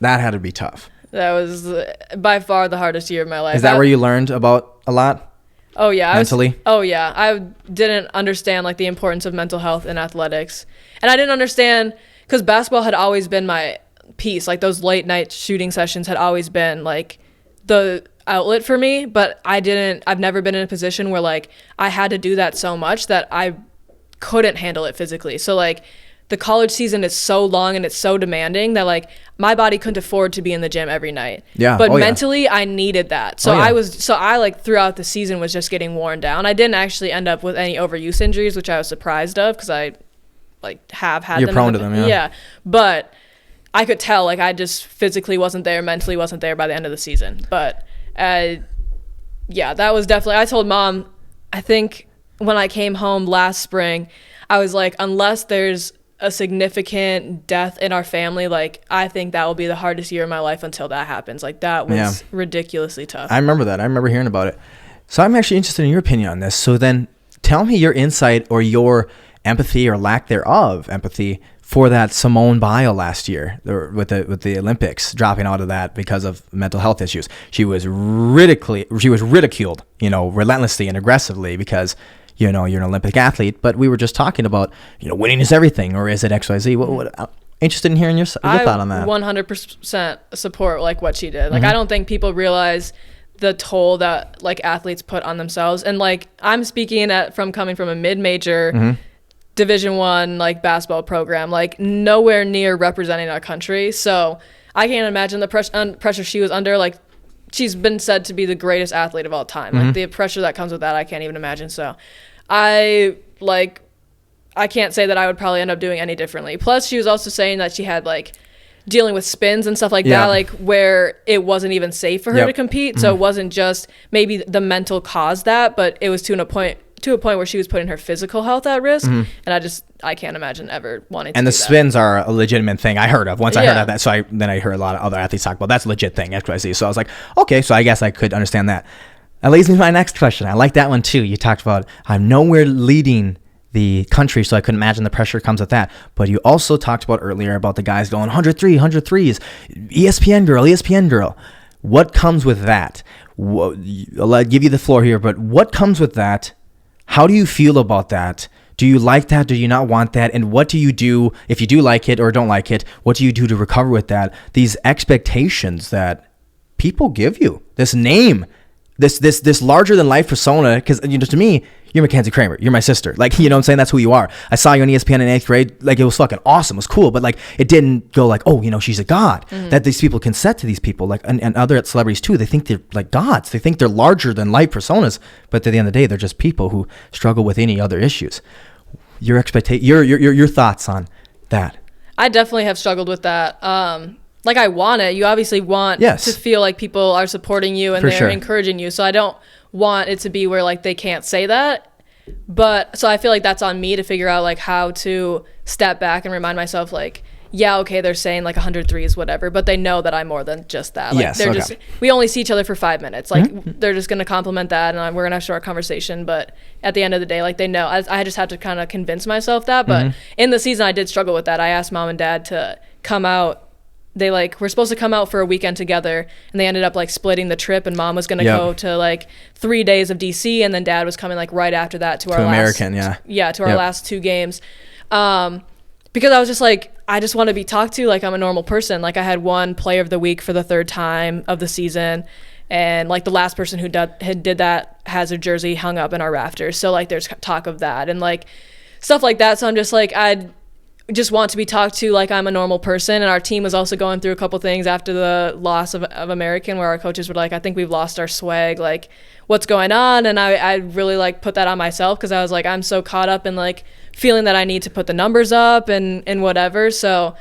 that had to be tough. That was by far the hardest year of my life. Is that where you learned about a lot? Oh yeah, mentally. I didn't understand like the importance of mental health in athletics, and I didn't understand because basketball had always been my piece. Like those late night shooting sessions had always been like the outlet for me, but I've never been in a position where like I had to do that so much that I couldn't handle it physically. So like the college season is so long and it's so demanding that like my body couldn't afford to be in the gym every night. Yeah. But mentally I needed that. So I like throughout the season was just getting worn down. I didn't actually end up with any overuse injuries, which I was surprised of because I like have had them. You're prone to them, yeah. Yeah. But I could tell like I just physically wasn't there, mentally wasn't there by the end of the season. But yeah, that was definitely, I told Mom, I think when I came home last spring, I was like, unless there's a significant death in our family, like I think that will be the hardest year of my life until that happens. Like that was ridiculously tough. I remember that. I remember hearing about it. So I'm actually interested in your opinion on this. So then tell me your insight or your empathy or lack thereof empathy for that Simone Biles last year with the Olympics, dropping out of that because of mental health issues. She was ridiculed, relentlessly and aggressively because, you're an Olympic athlete. But we were just talking about, winning is everything, or is it XYZ? What interested in hearing your thought on that. 100% support like what she did. Like I don't think people realize the toll that like athletes put on themselves. And like I'm speaking from coming from a mid-major Division I like basketball program, like nowhere near representing our country. So I can't imagine the pressure she was under. Like she's been said to be the greatest athlete of all time. Like the pressure that comes with that, I can't even imagine. So I can't say that I would probably end up doing any differently. Plus she was also saying that she had like dealing with spins and stuff like that, like where it wasn't even safe for her to compete. So it wasn't just maybe the mental caused that, but it was to a point where she was putting her physical health at risk. And I can't imagine ever wanting to and do the that. spins are a legitimate thing I heard of once I heard of that. So then I heard a lot of other athletes talk about that's a legit thing, XYZ. So I was like, okay, so I guess I could understand that. That leads me to my next question. I like that one too. You talked about I'm nowhere leading the country, so I couldn't imagine the pressure comes with that. But you also talked about earlier about the guys going 103s, ESPN girl. What comes with that? I'll give you the floor here, but what comes with that? How do you feel about that? Do you like that? Do you not want that? And what do you do if you do like it or don't like it? What do you do to recover with that? These expectations that people give you, this name, this larger than life persona, because to me, you're Mackenzie Kramer. You're my sister. Like, you know what I'm saying? That's who you are. I saw you on ESPN in 8th grade. Like, it was fucking awesome. It was cool. But, like, it didn't go like, oh, she's a god. That these people can set to these people. Like, and other celebrities, too. They think they're, like, gods. They think they're larger than life personas. But at the end of the day, they're just people who struggle with any other issues. Your thoughts on that? I definitely have struggled with that. Like I want it. You obviously want to feel like people are supporting you and they're encouraging you. So I don't want it to be where like they can't say that. But so I feel like that's on me to figure out like how to step back and remind myself like, yeah, okay, they're saying like 100 threes, whatever, but they know that I'm more than just that. Like, Yes, they're okay. just, we only see each other for 5 minutes. Like, they're just going to compliment that, and we're going to have a short conversation. But at the end of the day, like, they know. I just have to kind of convince myself that. But in the season, I did struggle with that. I asked mom and dad to come out. They like were supposed to come out for a weekend together, and they ended up like splitting the trip. And mom was going to go to like 3 days of DC, and then dad was coming like right after that to our American, to our last 2 games. Because I was just like, I just want to be talked to like I'm a normal person. Like, I had one player of the week for the 3rd time of the season, and like the last person who did that has a jersey hung up in our rafters. So like there's talk of that and like stuff like that. So I'm just like, I just want to be talked to like I'm a normal person. And our team was also going through a couple things after the loss of American, where our coaches were like, I think we've lost our swag, like what's going on? And I really like put that on myself, because I was like, I'm so caught up in like feeling that I need to put the numbers up and whatever. So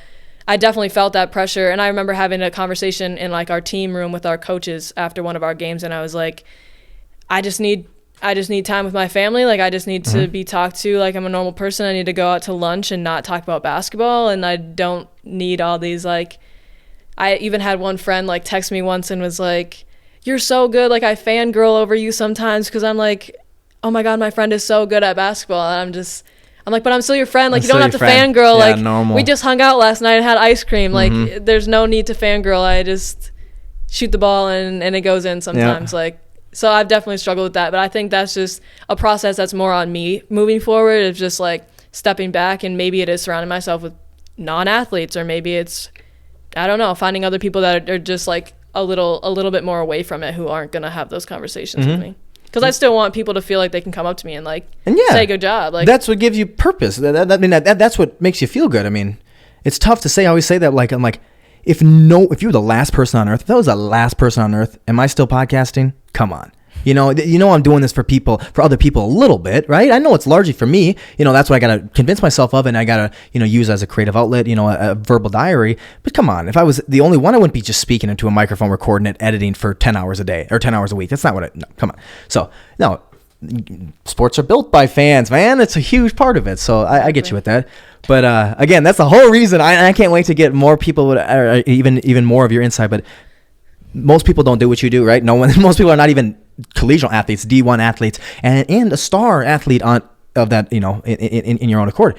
I definitely felt that pressure. And I remember having a conversation in like our team room with our coaches after one of our games, and I was like, I just need time with my family. Like, I just need to be talked to like I'm a normal person. I need to go out to lunch and not talk about basketball. And I don't need all these, like, I even had one friend like text me once and was like, you're so good. Like, I fangirl over you sometimes, because I'm like, oh my God, my friend is so good at basketball. And I'm like, but I'm still your friend. Like, you don't have to fangirl. Yeah, like, normal. we just hung out last night and had ice cream. Like, there's no need to fangirl. I just shoot the ball and it goes in sometimes. Like, so I've definitely struggled with that. But I think that's just a process that's more on me moving forward, of just like stepping back. And maybe it is surrounding myself with non-athletes, or maybe it's, I don't know, finding other people that are just like a little bit more away from it, who aren't going to have those conversations with me. Because I still want people to feel like they can come up to me and like say good job. Like, that's what gives you purpose. That's what makes you feel good. I mean, it's tough to say. I always say that. Like, I'm like, if you were the last person on earth, if that was the last person on earth, am I still podcasting? Come on. You know, I'm doing this for other people a little bit, right? I know it's largely for me. You know, that's what I got to convince myself of, and I got to, use as a creative outlet, a verbal diary. But come on, if I was the only one, I wouldn't be just speaking into a microphone, recording it, editing for 10 hours a day or 10 hours a week. That's not what no, come on. So, no, sports are built by fans, man. It's a huge part of it. So I get you with that. But again, that's the whole reason. I can't wait to get more people, or even more of your insight. But most people don't do what you do, right? Most people are not even collegiate athletes, D1 athletes, and a star athlete of that, in your own accord.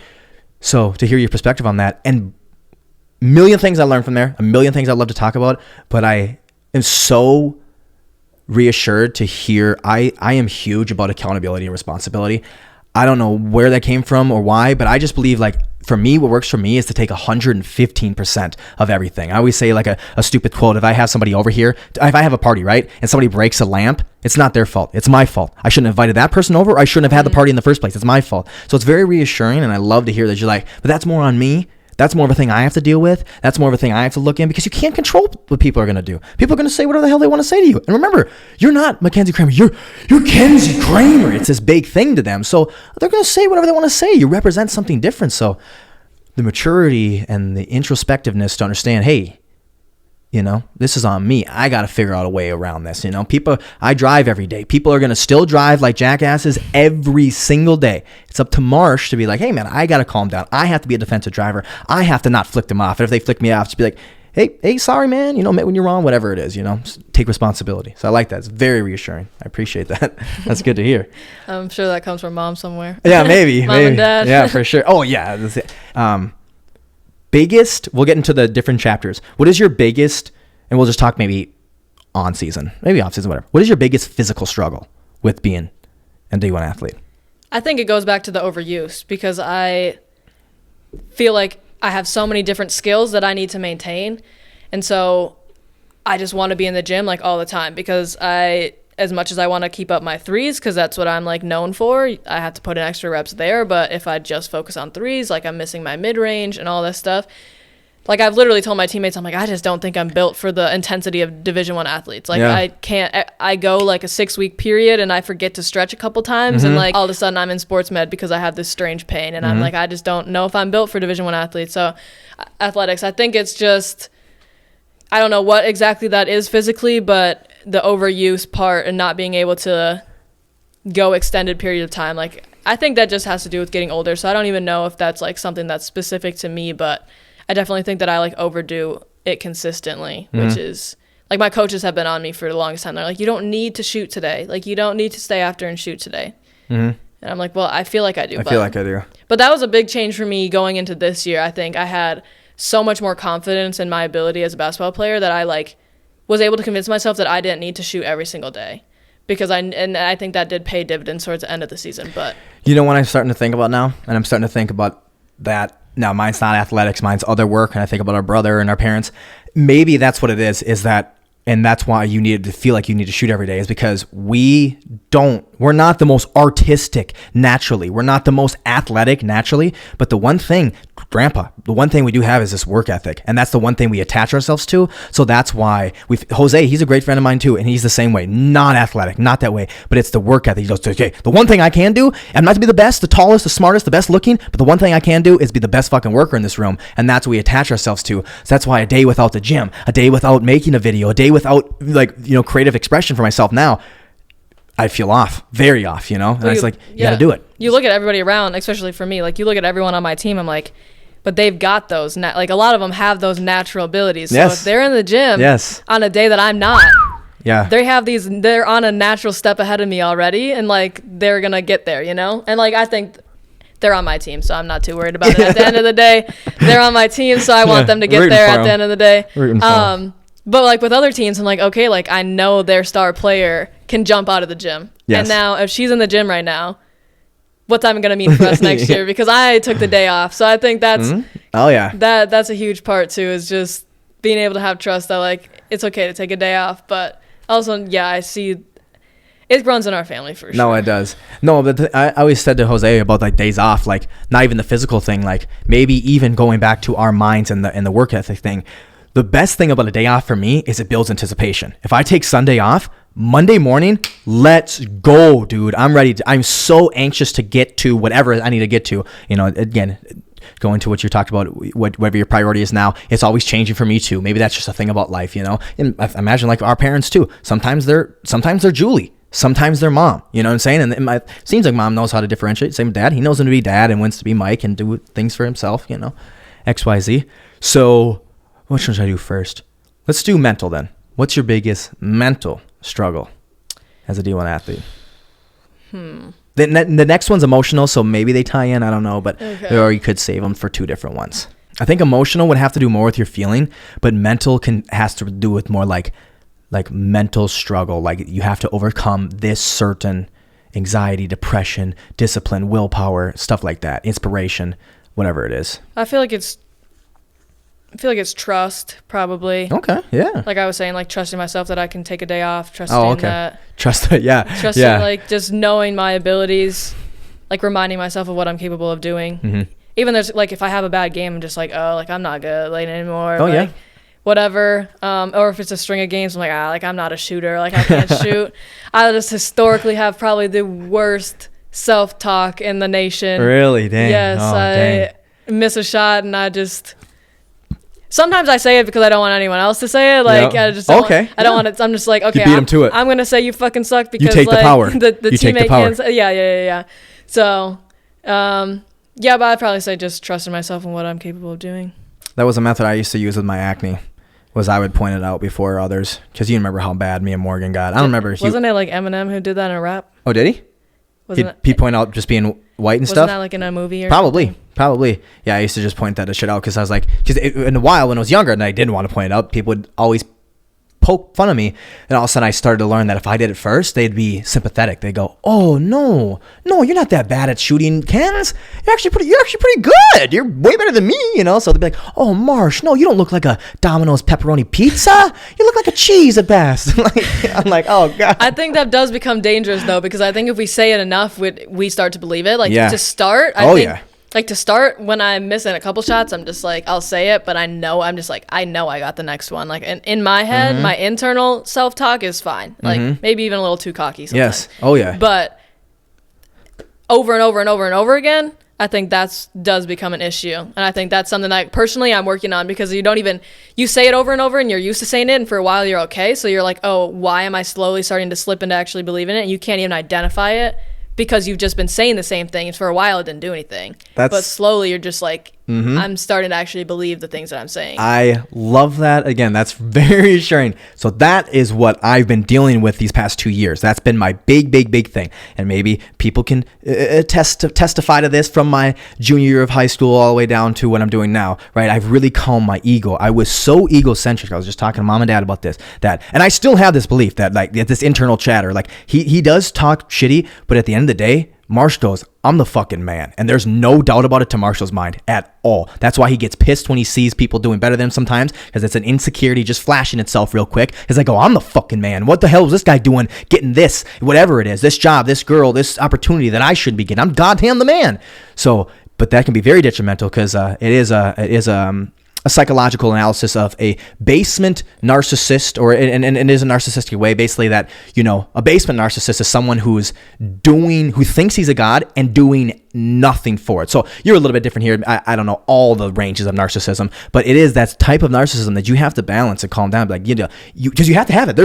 So to hear your perspective on that, and a million things I learned from there, a million things I'd love to talk about, but I am so reassured to hear I am huge about accountability and responsibility. I don't know where that came from or why, but I just believe, like, for me, what works for me is to take 115% of everything. I always say, like, a stupid quote. If I have somebody over here, if I have a party, right, and somebody breaks a lamp, it's not their fault. It's my fault. I shouldn't have invited that person over. Or I shouldn't have had the party in the first place. It's my fault. So it's very reassuring, and I love to hear that you're like, but that's more on me. That's more of a thing I have to deal with. That's more of a thing I have to look in, because you can't control what people are going to do. People are going to say whatever the hell they want to say to you. And remember, you're not Mackenzie Kramer. You're Kenzie Kramer. It's this big thing to them. So they're going to say whatever they want to say. You represent something different. So the maturity and the introspectiveness to understand, hey, this is on me. I got to figure out a way around this. People, I drive every day. People are going to still drive like jackasses every single day. It's up to Marsh to be like, hey, man, I got to calm down. I have to be a defensive driver. I have to not flick them off. And if they flick me off, just be like, hey, sorry, man. When you're wrong, whatever it is, just take responsibility. So I like that. It's very reassuring. I appreciate that. That's good to hear. I'm sure that comes from mom somewhere. Yeah, maybe. Mom and dad. Yeah, for sure. Oh, yeah. That's it. Biggest, we'll get into the different chapters. What is your biggest, and we'll just talk maybe on season, maybe off season, whatever. What is your biggest physical struggle with being a D1 athlete? I think it goes back to the overuse, because I feel like I have so many different skills that I need to maintain. And so I just want to be in the gym like all the time, because as much as I want to keep up my threes, because that's what I'm like known for, I have to put in extra reps there. But if I just focus on threes, like I'm missing my mid-range and all this stuff. Like, I've literally told my teammates, I'm like, I just don't think I'm built for the intensity of Division I athletes. Like, I can't, I go like a 6-week period and I forget to stretch a couple times. And like, all of a sudden I'm in sports med because I have this strange pain. And I'm like, I just don't know if I'm built for Division I athletes. So athletics, I think it's just, I don't know what exactly that is physically, but the overuse part and not being able to go extended period of time. Like, I think that just has to do with getting older. So I don't even know if that's like something that's specific to me, but I definitely think that I like overdo it consistently, which is like my coaches have been on me for the longest time. They're like, you don't need to shoot today. Like you don't need to stay after and shoot today. And I'm like, well, I feel like I do. I feel like I do. But that was a big change for me going into this year. I think I had so much more confidence in my ability as a basketball player that I like was able to convince myself that I didn't need to shoot every single day, because I think that did pay dividends towards the end of the season. But You know what I'm starting to think about now? And I'm starting to think about that. Now, mine's not athletics, mine's other work, and I think about our brother and our parents. Maybe that's what it is that, and that's why you need to feel like you need to shoot every day, is because we're not the most artistic naturally. We're not the most athletic naturally. But the one thing, Grandpa, the one thing we do have is this work ethic. And that's the one thing we attach ourselves to. So that's why Jose, he's a great friend of mine too. And he's the same way, not athletic, not that way, but it's the work ethic. He goes, okay, the one thing I can do, I'm not to be the best, the tallest, the smartest, the best looking, but the one thing I can do is be the best fucking worker in this room. And that's what we attach ourselves to. So that's why a day without the gym, a day without making a video, a day without creative expression for myself now, I feel off, very off, and it's like, you got to do it. You look at everybody around, especially for me, like you look at everyone on my team, I'm like, but they've got those, like a lot of them have those natural abilities. So if they're in the gym on a day that I'm not, they're on a natural step ahead of me already, and like they're going to get there, And like I think they're on my team, so I'm not too worried about it. At the end of the day, they're on my team, so I want them to get there at the end of the day. But like with other teams, I'm like, okay, like I know their star player can jump out of the gym. Yes. And now if she's in the gym right now, what's that going to mean for us next year? Because I took the day off. So I think that's that's a huge part too, is just being able to have trust that like it's okay to take a day off. But also, I see it runs in our family for sure. No, it does. No, but I always said to Jose about like days off, like not even the physical thing, like maybe even going back to our minds and the work ethic thing. The best thing about a day off for me is it builds anticipation. If I take Sunday off, Monday morning, let's go, dude. I'm ready. I'm so anxious to get to whatever I need to get to. Again, going to what you talked about, whatever your priority is now, it's always changing for me too. Maybe that's just a thing about life, And I imagine like our parents too. Sometimes they're Julie. Sometimes they're mom. You know what I'm saying? And it seems like mom knows how to differentiate. Same with dad. He knows when to be dad and wants to be Mike and do things for himself, XYZ. So which one should I do first? Let's do mental then. What's your biggest mental struggle as a D1 athlete? The next one's emotional, so maybe they tie in. I don't know, but or you could save them for two different ones. I think emotional would have to do more with your feeling, but mental has to do with more like mental struggle. Like you have to overcome this certain anxiety, depression, discipline, willpower, stuff like that, inspiration, whatever it is. I feel like it's trust, probably. Okay, yeah. Like I was saying, like trusting myself that I can take a day off, trusting that. Trusting, like just knowing my abilities, like reminding myself of what I'm capable of doing. Even there's like if I have a bad game, I'm just like, oh, like I'm not good like anymore. Whatever. Or if it's a string of games, I'm like, like I'm not a shooter, like I can't shoot. I just historically have probably the worst self-talk in the nation. Really? Dang. Yes, I miss a shot and I just... Sometimes I say it because I don't want anyone else to say it. Like I just don't I don't want it. I'm just like, okay, you beat him to it. I'm gonna say you fucking suck because you take like, the power. The you teammate take the power. can't. Yeah. So, but I'd probably say just trusting myself and what I'm capable of doing. That was a method I used to use with my acne. Was I would point it out before others, because you remember how bad me and Morgan got. I don't remember. Wasn't it like Eminem who did that in a rap? Oh, did he? He'd point out just being white and stuff? Wasn't that like in a movie or something? Probably. Yeah, I used to just point that shit out because I was like, in a while when I was younger and I didn't want to point it out, people would always poke fun of me. And all of a sudden I started to learn that if I did it first, they'd be sympathetic. They'd go, oh, no, you're not that bad at shooting cans. You're actually pretty good. You're way better than me, So they'd be like, oh, Marsh, no, you don't look like a Domino's pepperoni pizza. You look like a cheese at best. I'm like, oh, God. I think that does become dangerous, though, because I think if we say it enough, we start to believe it. Like, to start, I think... Like to start, when I'm missing a couple shots, I'm just like, I'll say it, but I know I got the next one. Like in my head, my internal self-talk is fine. Like maybe even a little too cocky sometimes. Yes. Oh, yeah. But over and over and over and over again, I think does become an issue. And I think that's something that personally I'm working on, because you say it over and over and you're used to saying it, and for a while you're okay. So you're like, oh, why am I slowly starting to slip into actually believing it? And you can't even identify it, because you've just been saying the same thing, and for a while it didn't do anything. But slowly you're just like, I'm starting to actually believe the things that I'm saying. I love that. Again, that's very assuring. So that is what I've been dealing with these past 2 years. That's been my big thing. And maybe people can testify to this from my junior year of high school all the way down to what I'm doing now, right? I've really calmed my ego. I was so egocentric. I was just talking to mom and dad about this, and I still have this belief that like this internal chatter, like he does talk shitty, but at the end of the day, Marsh goes, I'm the fucking man. And there's no doubt about it to Marshall's mind at all. That's why he gets pissed when he sees people doing better than him sometimes, because it's an insecurity just flashing itself real quick. He's like, oh, I'm the fucking man. What the hell is this guy doing getting this, whatever it is, this job, this girl, this opportunity that I should be getting? I'm goddamn the man. So, but that can be very detrimental because it is a psychological analysis of a basement narcissist, and it is a narcissistic way, basically, that, a basement narcissist is someone who thinks he's a god and doing nothing for it. So you're a little bit different here. I don't know all the ranges of narcissism, but it is that type of narcissism that you have to balance and calm down. Like, because you have to have it.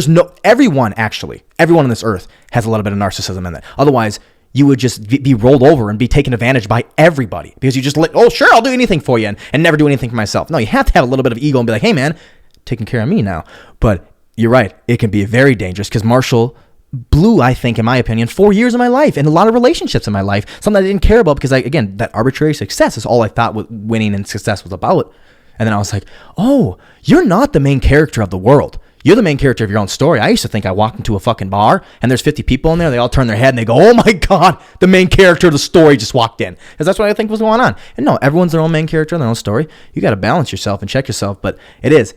Everyone on this earth has a little bit of narcissism in it. Otherwise, you would just be rolled over and be taken advantage by everybody because you just sure, I'll do anything for you and never do anything for myself. No, you have to have a little bit of ego and be like, hey man, taking care of me now. But you're right, it can be very dangerous because Marshall blew, I think, in my opinion, 4 years of my life and a lot of relationships in my life, something I didn't care about because that arbitrary success is all I thought what winning and success was about. And then I was like, oh, you're not the main character of the world. You're the main character of your own story. I used to think I walked into a fucking bar and there's 50 people in there. They all turn their head and they go, oh my God, the main character of the story just walked in. Because that's what I think was going on. And no, everyone's their own main character in their own story. You got to balance yourself and check yourself. But it is.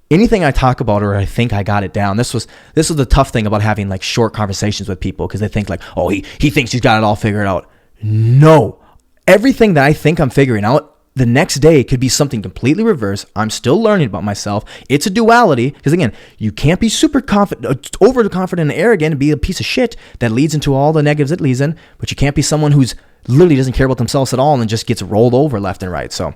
Anything I talk about or I think I got it down, this was the tough thing about having like short conversations with people because they think like, oh, he thinks he's got it all figured out. No. Everything that I think I'm figuring out, the next day could be something completely reverse. I'm still learning about myself. It's a duality because, again, you can't be super confident, overconfident and arrogant and be a piece of shit that leads into all the negatives it leads in. But you can't be someone who's literally doesn't care about themselves at all and then just gets rolled over left and right. So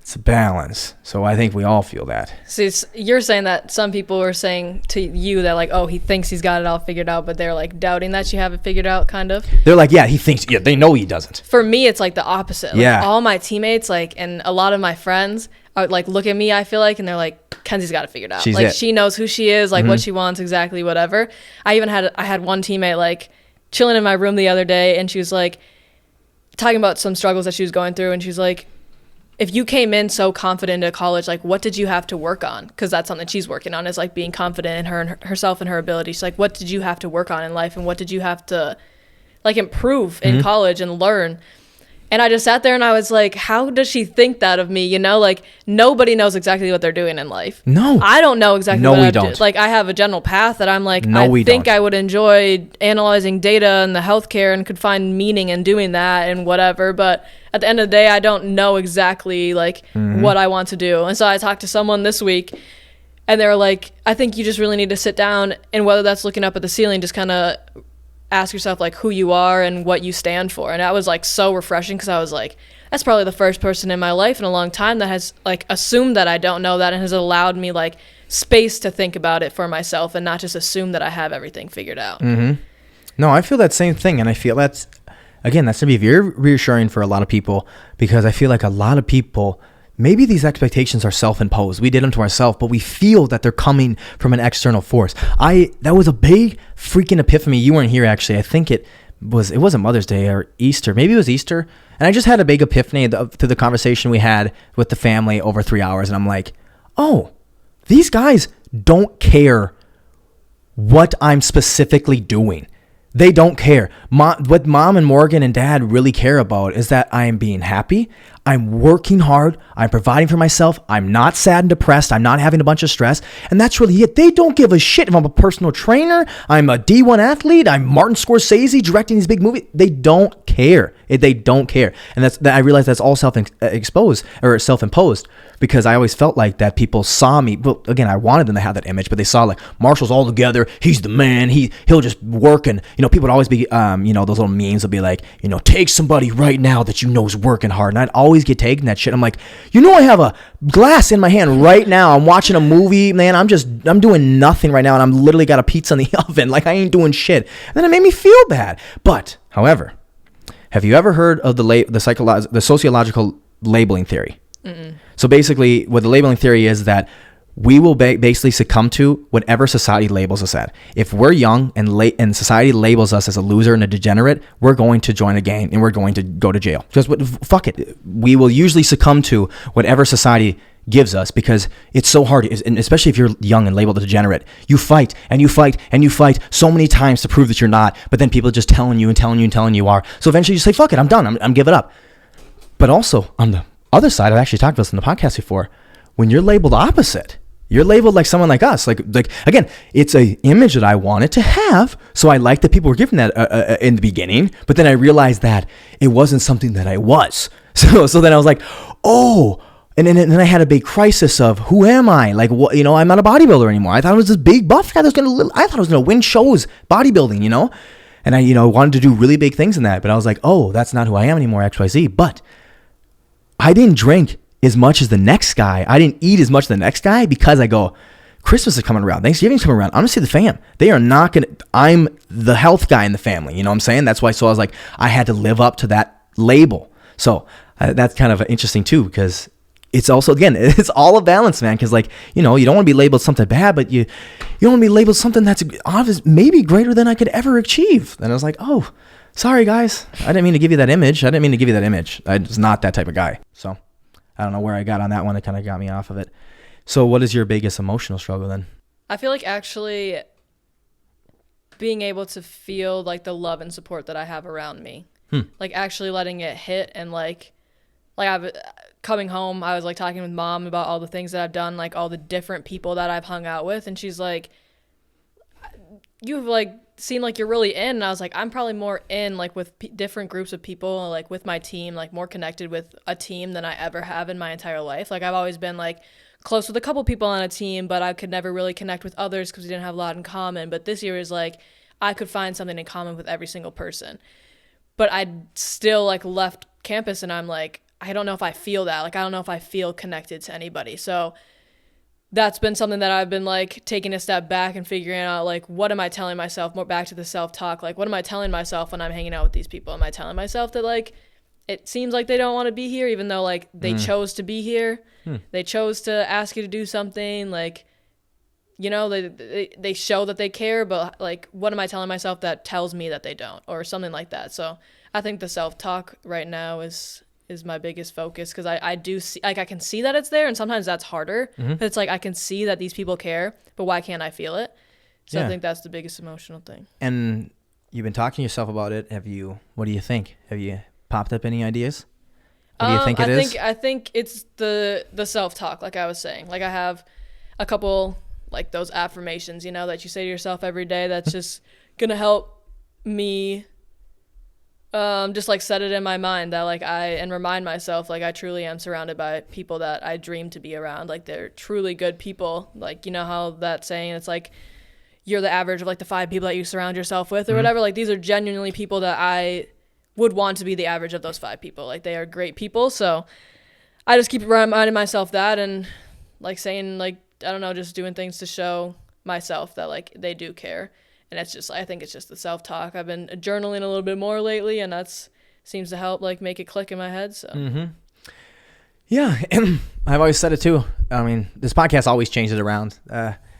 it's a balance. So I think we all feel that. So you're saying that some people are saying to you that like, oh, he thinks he's got it all figured out, but they're like doubting that you have it figured out, kind of. They're like, yeah, he thinks. Yeah, they know he doesn't. For me, it's like the opposite. Like, yeah. All my teammates, like, and a lot of my friends are like, look at me, I feel like, and they're like, Kenzie's got it figured out. She knows who she is, like what she wants, exactly whatever. I had one teammate like chilling in my room the other day, and she was like talking about some struggles that she was going through, and she's like, if you came in so confident at college, like, what did you have to work on? Because that's something she's working on, is like being confident in her and herself and her ability. She's like, what did you have to work on in life, and what did you have to like improve in college and learn? And I just sat there and I was like, how does she think that of me? Like, nobody knows exactly what they're doing in life. No. I don't know exactly no, what we I don't. do. Like, I have a general path that I'm like, no, I think I would enjoy analyzing data and the healthcare and could find meaning in doing that and whatever. But at the end of the day, I don't know exactly like what I want to do. And so I talked to someone this week and they were like, I think you just really need to sit down, and whether that's looking up at the ceiling, just kind of ask yourself like who you are and what you stand for. And that was like so refreshing because I was like, that's probably the first person in my life in a long time that has like assumed that I don't know that and has allowed me like space to think about it for myself and not just assume that I have everything figured out. No, I feel that same thing, and I feel that's going to be very reassuring for a lot of people because I feel like a lot of people, maybe these expectations are self-imposed. We did them to ourselves, but we feel that they're coming from an external force. That was a big freaking epiphany. You weren't here, actually. I think it wasn't Mother's Day or Easter. Maybe it was Easter. And I just had a big epiphany through the conversation we had with the family over 3 hours. And I'm like, oh, these guys don't care what I'm specifically doing. They don't care. What mom and Morgan and dad really care about is that I am being happy. I'm working hard. I'm providing for myself. I'm not sad and depressed. I'm not having a bunch of stress. And that's really it. They don't give a shit if I'm a personal trainer. I'm a D1 athlete. I'm Martin Scorsese directing these big movies. They don't care. They don't care. And I realize that's all self-imposed because I always felt like that people saw me. But again, I wanted them to have that image, but they saw like Marshall's all together. He's the man. He'll just work. And, people would always be, those little memes would be like, take somebody right now that you know is working hard. And I'd always get taken that shit. I'm like, I have a glass in my hand right now. I'm watching a movie, man. I'm doing nothing right now. And I'm literally got a pizza in the oven. Like I ain't doing shit. And then it made me feel bad. But, however, have you ever heard of the sociological labeling theory? So basically, what the labeling theory is that we will basically succumb to whatever society labels us at. If we're young and society labels us as a loser and a degenerate, we're going to join a gang and we're going to go to jail. Because fuck it. We will usually succumb to whatever society gives us because it's so hard. And especially if you're young and labeled a degenerate, you fight and you fight and you fight so many times to prove that you're not. But then people are just telling you and telling you and telling you are. So eventually you say, fuck it, I'm done. I'm giving up. But also on the other side, I've actually talked about this in the podcast before. When you're labeled opposite, you're labeled like someone like us. Like again, it's a image that I wanted to have. So I liked that people were giving that in the beginning. But then I realized that it wasn't something that I was. So then I was like, oh. And then I had a big crisis of who am I? Like, what, I'm not a bodybuilder anymore. I thought I was this big buff guy I thought I was gonna win shows bodybuilding, And I wanted to do really big things in that. But I was like, oh, that's not who I am anymore, XYZ. But I didn't drink as much as the next guy. I didn't eat as much as the next guy because I go, Christmas is coming around. Thanksgiving's coming around. I'm going to see the fam. They are not going to, I'm the health guy in the family. You know what I'm saying? That's why, so I was like, I had to live up to that label. So that's kind of interesting too, because it's also, again, it's all a balance, man. Because you don't want to be labeled something bad, but you don't want to be labeled something that's obvious, maybe greater than I could ever achieve. And I was like, oh, sorry guys. I didn't mean to give you that image. I was not that type of guy. So I don't know where I got on that one. It kind of got me off of it. So what is your biggest emotional struggle then? I feel like actually being able to feel like the love and support that I have around me, like actually letting it hit and like I've coming home, I was like talking with mom about all the things that I've done, like all the different people that I've hung out with. And she's like, you've like seen like you're really in. And I was like, I'm probably more in like with different groups of people, like with my team, like more connected with a team than I ever have in my entire life. Like I've always been like close with a couple people on a team, but I could never really connect with others because we didn't have a lot in common. But this year is like I could find something in common with every single person. But I still like left campus and I'm like, I don't know if I feel that. Like I don't know if I feel connected to anybody. So that's been something that I've been like taking a step back and figuring out like what am I telling myself, more back to the self-talk. Like what am I telling myself when I'm hanging out with these people? Am I telling myself that like it seems like they don't want to be here even though like they chose to be here? They chose to ask you to do something, like they show that they care, but like what am I telling myself that tells me that they don't, or something like that. So I think the self-talk right now is my biggest focus, because I do see, like I can see that it's there, and sometimes that's harder. But it's like I can see that these people care, but why can't I feel it? So I think that's the biggest emotional thing. And you've been talking to yourself about it. What do you think? Have you popped up any ideas? What do you think it is? I think it's the self-talk, like I was saying. Like I have a couple like those affirmations, that you say to yourself every day that's just gonna help me just like set it in my mind that like and remind myself like I truly am surrounded by people that I dream to be around. Like they're truly good people. Like how that saying, it's like you're the average of like the 5 people that you surround yourself with or whatever. Like these are genuinely people that I would want to be the average of those 5 people. Like they are great people. So I just keep reminding myself that, and like saying like, I don't know, just doing things to show myself that like they do care. And it's just, I think it's just the self-talk. I've been journaling a little bit more lately, and that's seems to help like make it click in my head. So yeah, and I've always said it too. I mean, this podcast always changes it around.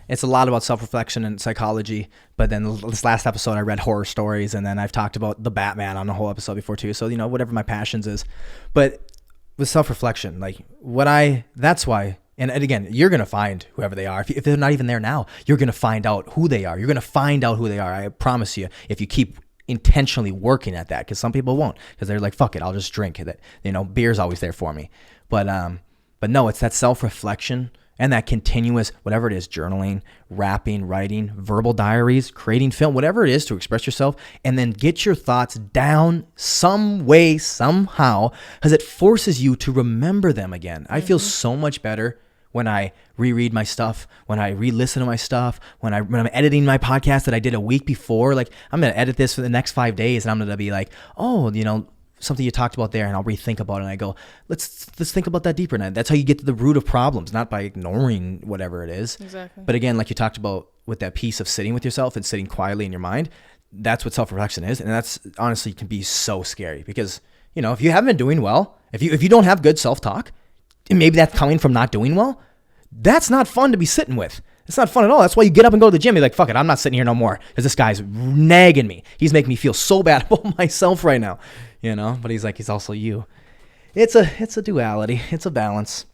It's a lot about self-reflection and psychology, but then this last episode I read horror stories, and then I've talked about the Batman on the whole episode before too. So whatever my passions is, but with self-reflection, like that's why. And again, you're going to find whoever they are. If they're not even there now, you're going to find out who they are. You're going to find out who they are. I promise you, if you keep intentionally working at that, because some people won't, because they're like, fuck it, I'll just drink it. Beer's always there for me. But no, it's that self-reflection and that continuous, whatever it is, journaling, rapping, writing, verbal diaries, creating film, whatever it is to express yourself, and then get your thoughts down some way, somehow, because it forces you to remember them again. I feel so much better when I reread my stuff, when I re-listen to my stuff, when I'm editing my podcast that I did a week before. Like, I'm going to edit this for the next 5 days, and I'm going to be like, oh, something you talked about there, and I'll rethink about it, and I go, let's think about that deeper. And that's how you get to the root of problems, not by ignoring whatever it is. Exactly. But again, like you talked about with that piece of sitting with yourself and sitting quietly in your mind, that's what self-reflection is. And that's honestly can be so scary, because if you haven't been doing well, if you don't have good self-talk, and maybe that's coming from not doing well, that's not fun to be sitting with. It's not fun at all. That's why you get up and go to the gym. You're like, fuck it, I'm not sitting here no more because this guy's nagging me. He's making me feel so bad about myself right now, But he's like, he's also you. It's a duality. It's a balance.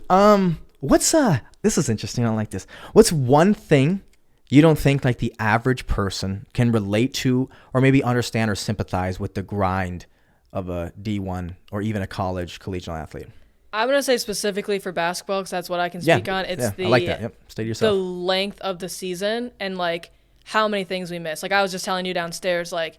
This is interesting. I don't like this. What's one thing you don't think like the average person can relate to or maybe understand or sympathize with the grind of a D1 or even a collegiate athlete? I'm going to say specifically for basketball because that's what I can speak on. It's I like that. Yep. Stay to yourself. The length of the season and like how many things we miss. Like I was just telling you downstairs, like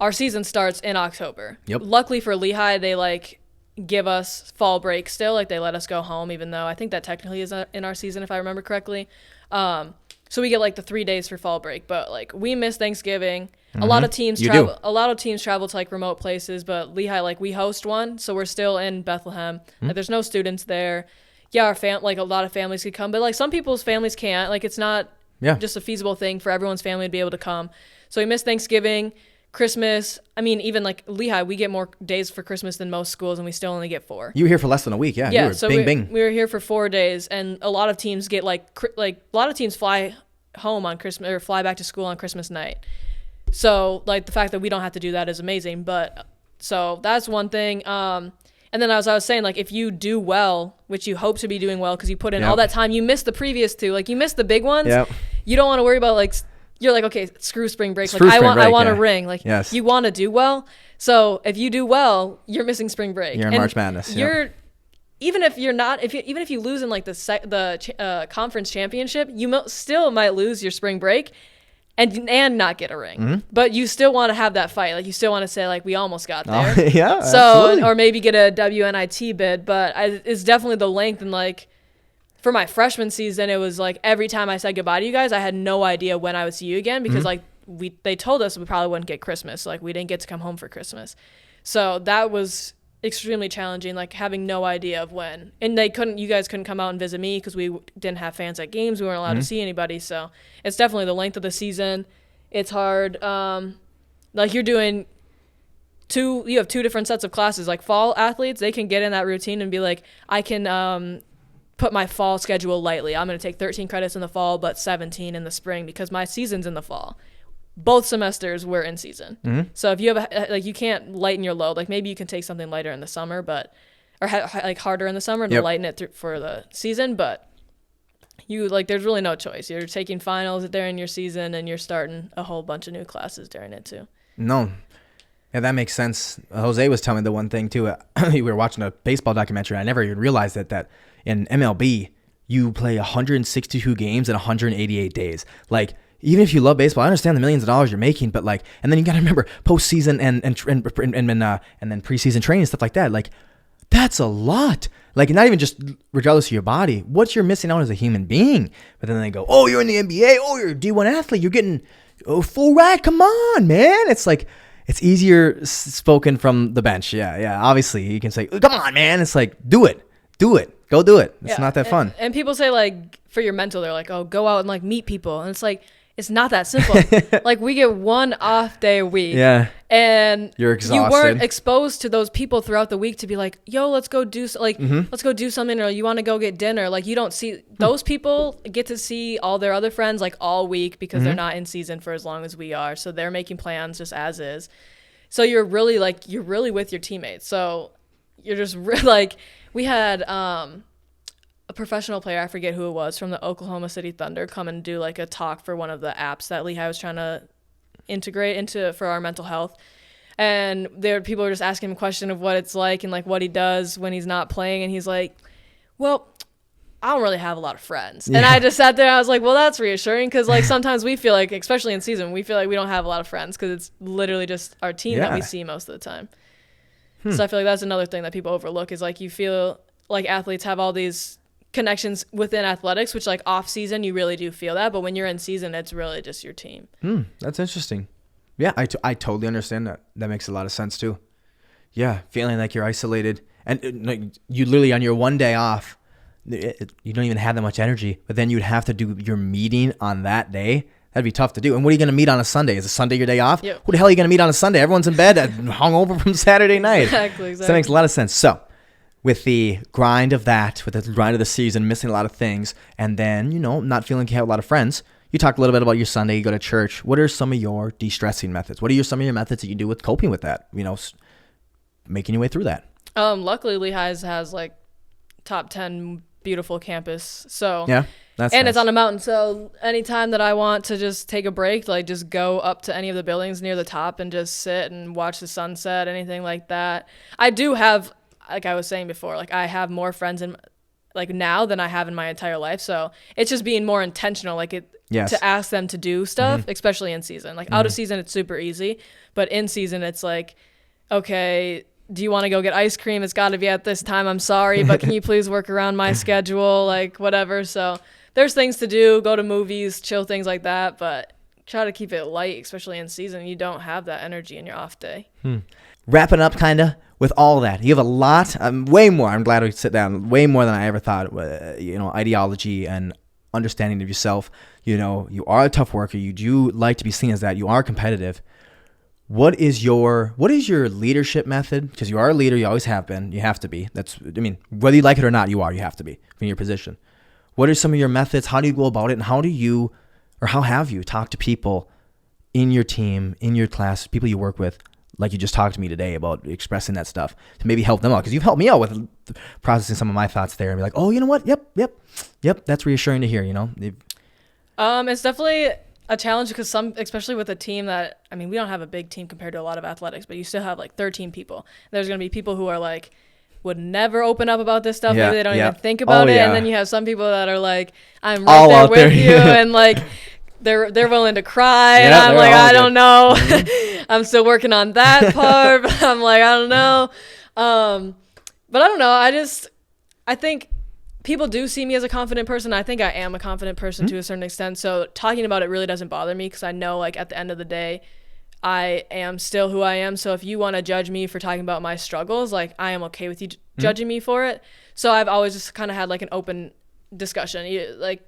our season starts in October. Yep. Luckily for Lehigh, they like give us fall break still. Like they let us go home, even though I think that technically is in our season if I remember correctly. So we get like the 3 days for fall break, but like we miss Thanksgiving. A lot of teams travel. A lot of teams travel to like remote places, but Lehigh, like we host one, so we're still in Bethlehem. Like there's no students there. Yeah, like a lot of families could come, but like some people's families can't. Like it's not just a feasible thing for everyone's family to be able to come. So we miss Thanksgiving, Christmas. I mean, even like Lehigh, we get more days for Christmas than most schools, and we still only get 4. You were here for less than a week, yeah. Yeah, you were so bing. we were here for 4 days, and a lot of teams get like a lot of teams fly home on Christmas or fly back to school on Christmas night. So like the fact that we don't have to do that is amazing. But so that's one thing. And then as I was saying, like if you do well, which you hope to be doing well because you put in all that time, you missed the previous 2. Like you missed the big ones. Yep. You don't want to worry about like you're like, okay, screw spring break. Screw like spring break, I want a ring. Like yes. You want to do well. So if you do well, you're missing spring break. You're in March Madness. Even if you're not, even if you lose in like the conference championship, you still might lose your spring break, and not get a ring. But you still want to have that fight. Like you still want to say like we almost got there. Yeah. So absolutely. or maybe get a WNIT bid. But it's definitely the length and like for my freshman season, it was like every time I said goodbye to you guys, I had no idea when I would see you again because like they told us we probably wouldn't get Christmas. So, like we didn't get to come home for Christmas. So that was extremely challenging, like having no idea of when. And you guys couldn't come out and visit me because we didn't have fans at games. We weren't allowed to see anybody. So it's definitely the length of the season. It's hard. Like you have 2 different sets of classes. Like fall athletes, they can get in that routine and be like, I can put my fall schedule lightly. I'm going to take 13 credits in the fall, but 17 in the spring because my season's in the fall. Both semesters were in season. So if you have you can't lighten your load. Like maybe you can take something lighter in the summer, or like harder in the summer to lighten it for the season. But you there's really no choice. You're taking finals during your season, and you're starting a whole bunch of new classes during it too. No. Yeah, that makes sense. Jose was telling me the one thing too. We were watching a baseball documentary. I never even realized that in MLB you play 162 games in 188 days. Like even if you love baseball, I understand the millions of dollars you're making, but and then you got to remember postseason and then preseason training and stuff like that. Like that's a lot. Like not even just regardless of your body, what you're missing out as a human being. But then they go, oh, you're in the NBA. Oh, you're a D1 athlete. You're getting full ride. Come on, man. It's like it's easier spoken from the bench. Yeah. Obviously, you can say, come on, man. It's like do it. Go do it. It's not that fun. And people say like for your mental, they're like, oh, go out and like meet people, and it's like. It's not that simple. Like we get 1 off day a week. Yeah. And you're exhausted. You weren't exposed to those people throughout the week to be like, yo, let's go do let's go do something, or you want to go get dinner. Like you don't see those people get to see all their other friends like all week because they're not in season for as long as we are. So they're making plans just as is. So you're really with your teammates. So you're just we had a professional player, I forget who it was, from the Oklahoma City Thunder come and do like a talk for one of the apps that Lehigh was trying to integrate into for our mental health. And people were just asking him a question of what it's like and like what he does when he's not playing. And he's like, well, I don't really have a lot of friends. Yeah. And I just sat there and I was like, well, that's reassuring because like sometimes we feel like, especially in season, we feel like we don't have a lot of friends because it's literally just our team that we see most of the time. So I feel like that's another thing that people overlook is like you feel like athletes have all these connections within athletics, which like off season you really do feel that, but when you're in season it's really just your team. That's interesting. Yeah, I totally understand that. That makes a lot of sense too. Yeah, feeling like you're isolated and you literally on your 1 day off, you don't even have that much energy, but then you'd have to do your meeting on that day. That'd be tough to do. And what are you going to meet on a Sunday? Is a Sunday your day off? Yep. Who the hell are you going to meet on a Sunday? Everyone's in bed and hungover from Saturday night. Exactly. So that makes a lot of sense. So with the grind of that, with the grind of the season, missing a lot of things, and then, not feeling like you have a lot of friends, you talked a little bit about your Sunday, you go to church. What are some of your de-stressing methods? What are some of your methods that you do with coping with that? Making your way through that? Luckily, Lehigh has like top 10 beautiful campus. So yeah, that's and nice. it's on a mountain. So anytime that I want to just take a break, like just go up to any of the buildings near the top and just sit and watch the sunset, anything like that. I do have, like I was saying before, like I have more friends in like now than I have in my entire life. So it's just being more intentional, like to ask them to do stuff, especially in season. Like out of season, it's super easy, but in season, it's like, okay, do you want to go get ice cream? It's got to be at this time. I'm sorry, but can you please work around my schedule? Like whatever. So there's things to do, go to movies, chill, things like that. But try to keep it light, especially in season. You don't have that energy in your off day. Wrapping up kind of with all that. You have a lot, way more. I'm glad we sit down. Way more than I ever thought, ideology and understanding of yourself. You are a tough worker. You do like to be seen as that. You are competitive. What is your leadership method? Because you are a leader, you always have been. You have to be. Whether you like it or not, you have to be in your position. What are some of your methods? How do you go about it? And how have you talked to people in your team, in your class, people you work with, like you just talked to me today about expressing that stuff to maybe help them out? Because you've helped me out with processing some of my thoughts there and be like, oh, you know what? Yep. That's reassuring to hear, It's definitely a challenge because especially with a team we don't have a big team compared to a lot of athletics, but you still have like 13 people. There's going to be people who are like, would never open up about this stuff. Maybe they don't even think about it. Yeah. And then you have some people that are like, I'm right there with you. And like, they're willing to cry. And I'm like, I don't know. I'm still working on that part, but I'm like, I don't know. But I don't know. I think people do see me as a confident person. I think I am a confident person to a certain extent. So talking about it really doesn't bother me because I know like at the end of the day, I am still who I am. So if you want to judge me for talking about my struggles, like I am okay with you judging me for it. So I've always just kind of had like an open discussion. Like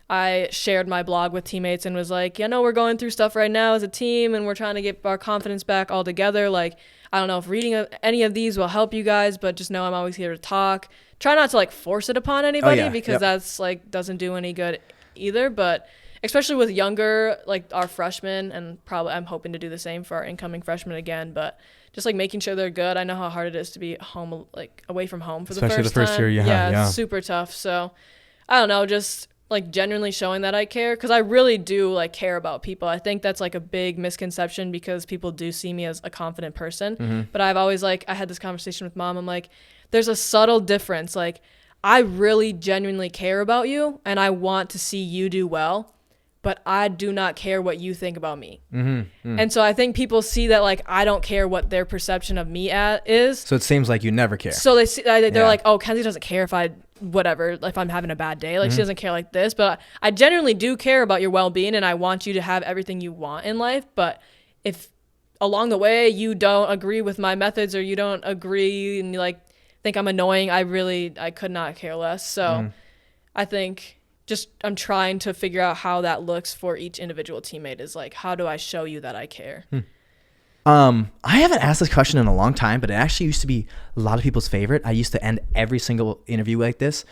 I shared my blog with teammates and was like, we're going through stuff right now as a team and we're trying to get our confidence back all together. Like, I don't know if reading any of these will help you guys, but just know I'm always here to talk. Try not to like force it upon anybody because that's like doesn't do any good either. But especially with younger, like our freshmen, and probably I'm hoping to do the same for our incoming freshmen again, but just like making sure they're good. I know how hard it is to be home, like away from home for especially the first year. Yeah, it's super tough. So I don't know, just like genuinely showing that I care, because I really do like care about people. I think that's like a big misconception because people do see me as a confident person. But I've always I had this conversation with Mom. I'm like, there's a subtle difference. Like I really genuinely care about you and I want to see you do well, but I do not care what you think about me. And so I think people see that like I don't care what their perception of me is. So it seems like you never care. So they're like, oh, Kenzie doesn't care if if I'm having a bad day. Like she doesn't care like this. But I genuinely do care about your well-being and I want you to have everything you want in life. But if along the way you don't agree with my methods or you don't agree and you like think I'm annoying, I could not care less. So I think just I'm trying to figure out how that looks for each individual teammate is like, how do I show you that I care? I haven't asked this question in a long time, but it actually used to be a lot of people's favorite. I used to end every single interview like this.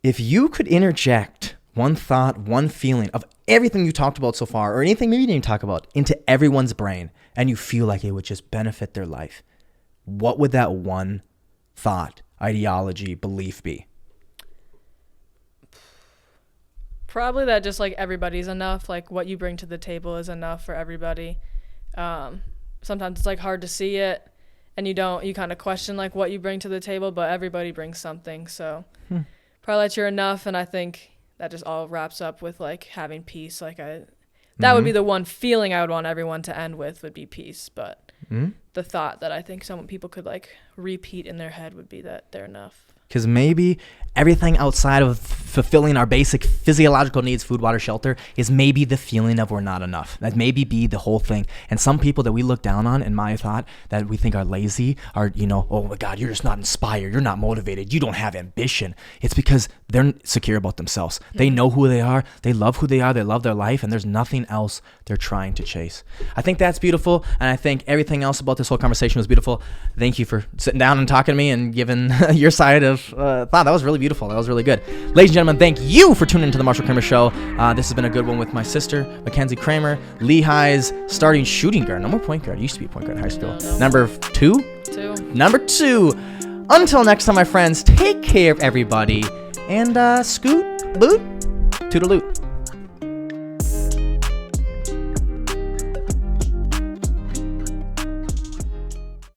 If you could interject one thought, one feeling of everything you talked about so far, or anything maybe you didn't talk about, into everyone's brain, and you feel like it would just benefit their life, what would that one thought, ideology, belief be? Probably that just like everybody's enough. Like what you bring to the table is enough for everybody. Sometimes it's like hard to see it and you kind of question like what you bring to the table, but everybody brings something. So probably that you're enough. And I think that just all wraps up with like having peace. Like that would be the one feeling I would want everyone to end with would be peace. But the thought that I think some people could like repeat in their head would be that they're enough. Because maybe everything outside of fulfilling our basic physiological needs, food, water, shelter, is maybe the feeling of we're not enough. That maybe be the whole thing. And some people that we look down on, in my thought, that we think are lazy, are, oh my God, you're just not inspired, you're not motivated, you don't have ambition. It's because they're secure about themselves. They know who they are, they love who they are, they love their life, and there's nothing else they're trying to chase. I think that's beautiful, and I think everything else about this whole conversation was beautiful. Thank you for sitting down and talking to me and giving your side of thought. That was really beautiful. That was really good. Ladies and gentlemen, thank you for tuning into the Marshal Kramer Show. This has been a good one with my sister, Mackenzie Kramer, Lehigh's starting shooting guard. No more point guard. Used to be a point guard in high school. Number 2? Number 2. Until next time, my friends, take care of everybody. And scoot, boot, toodaloo.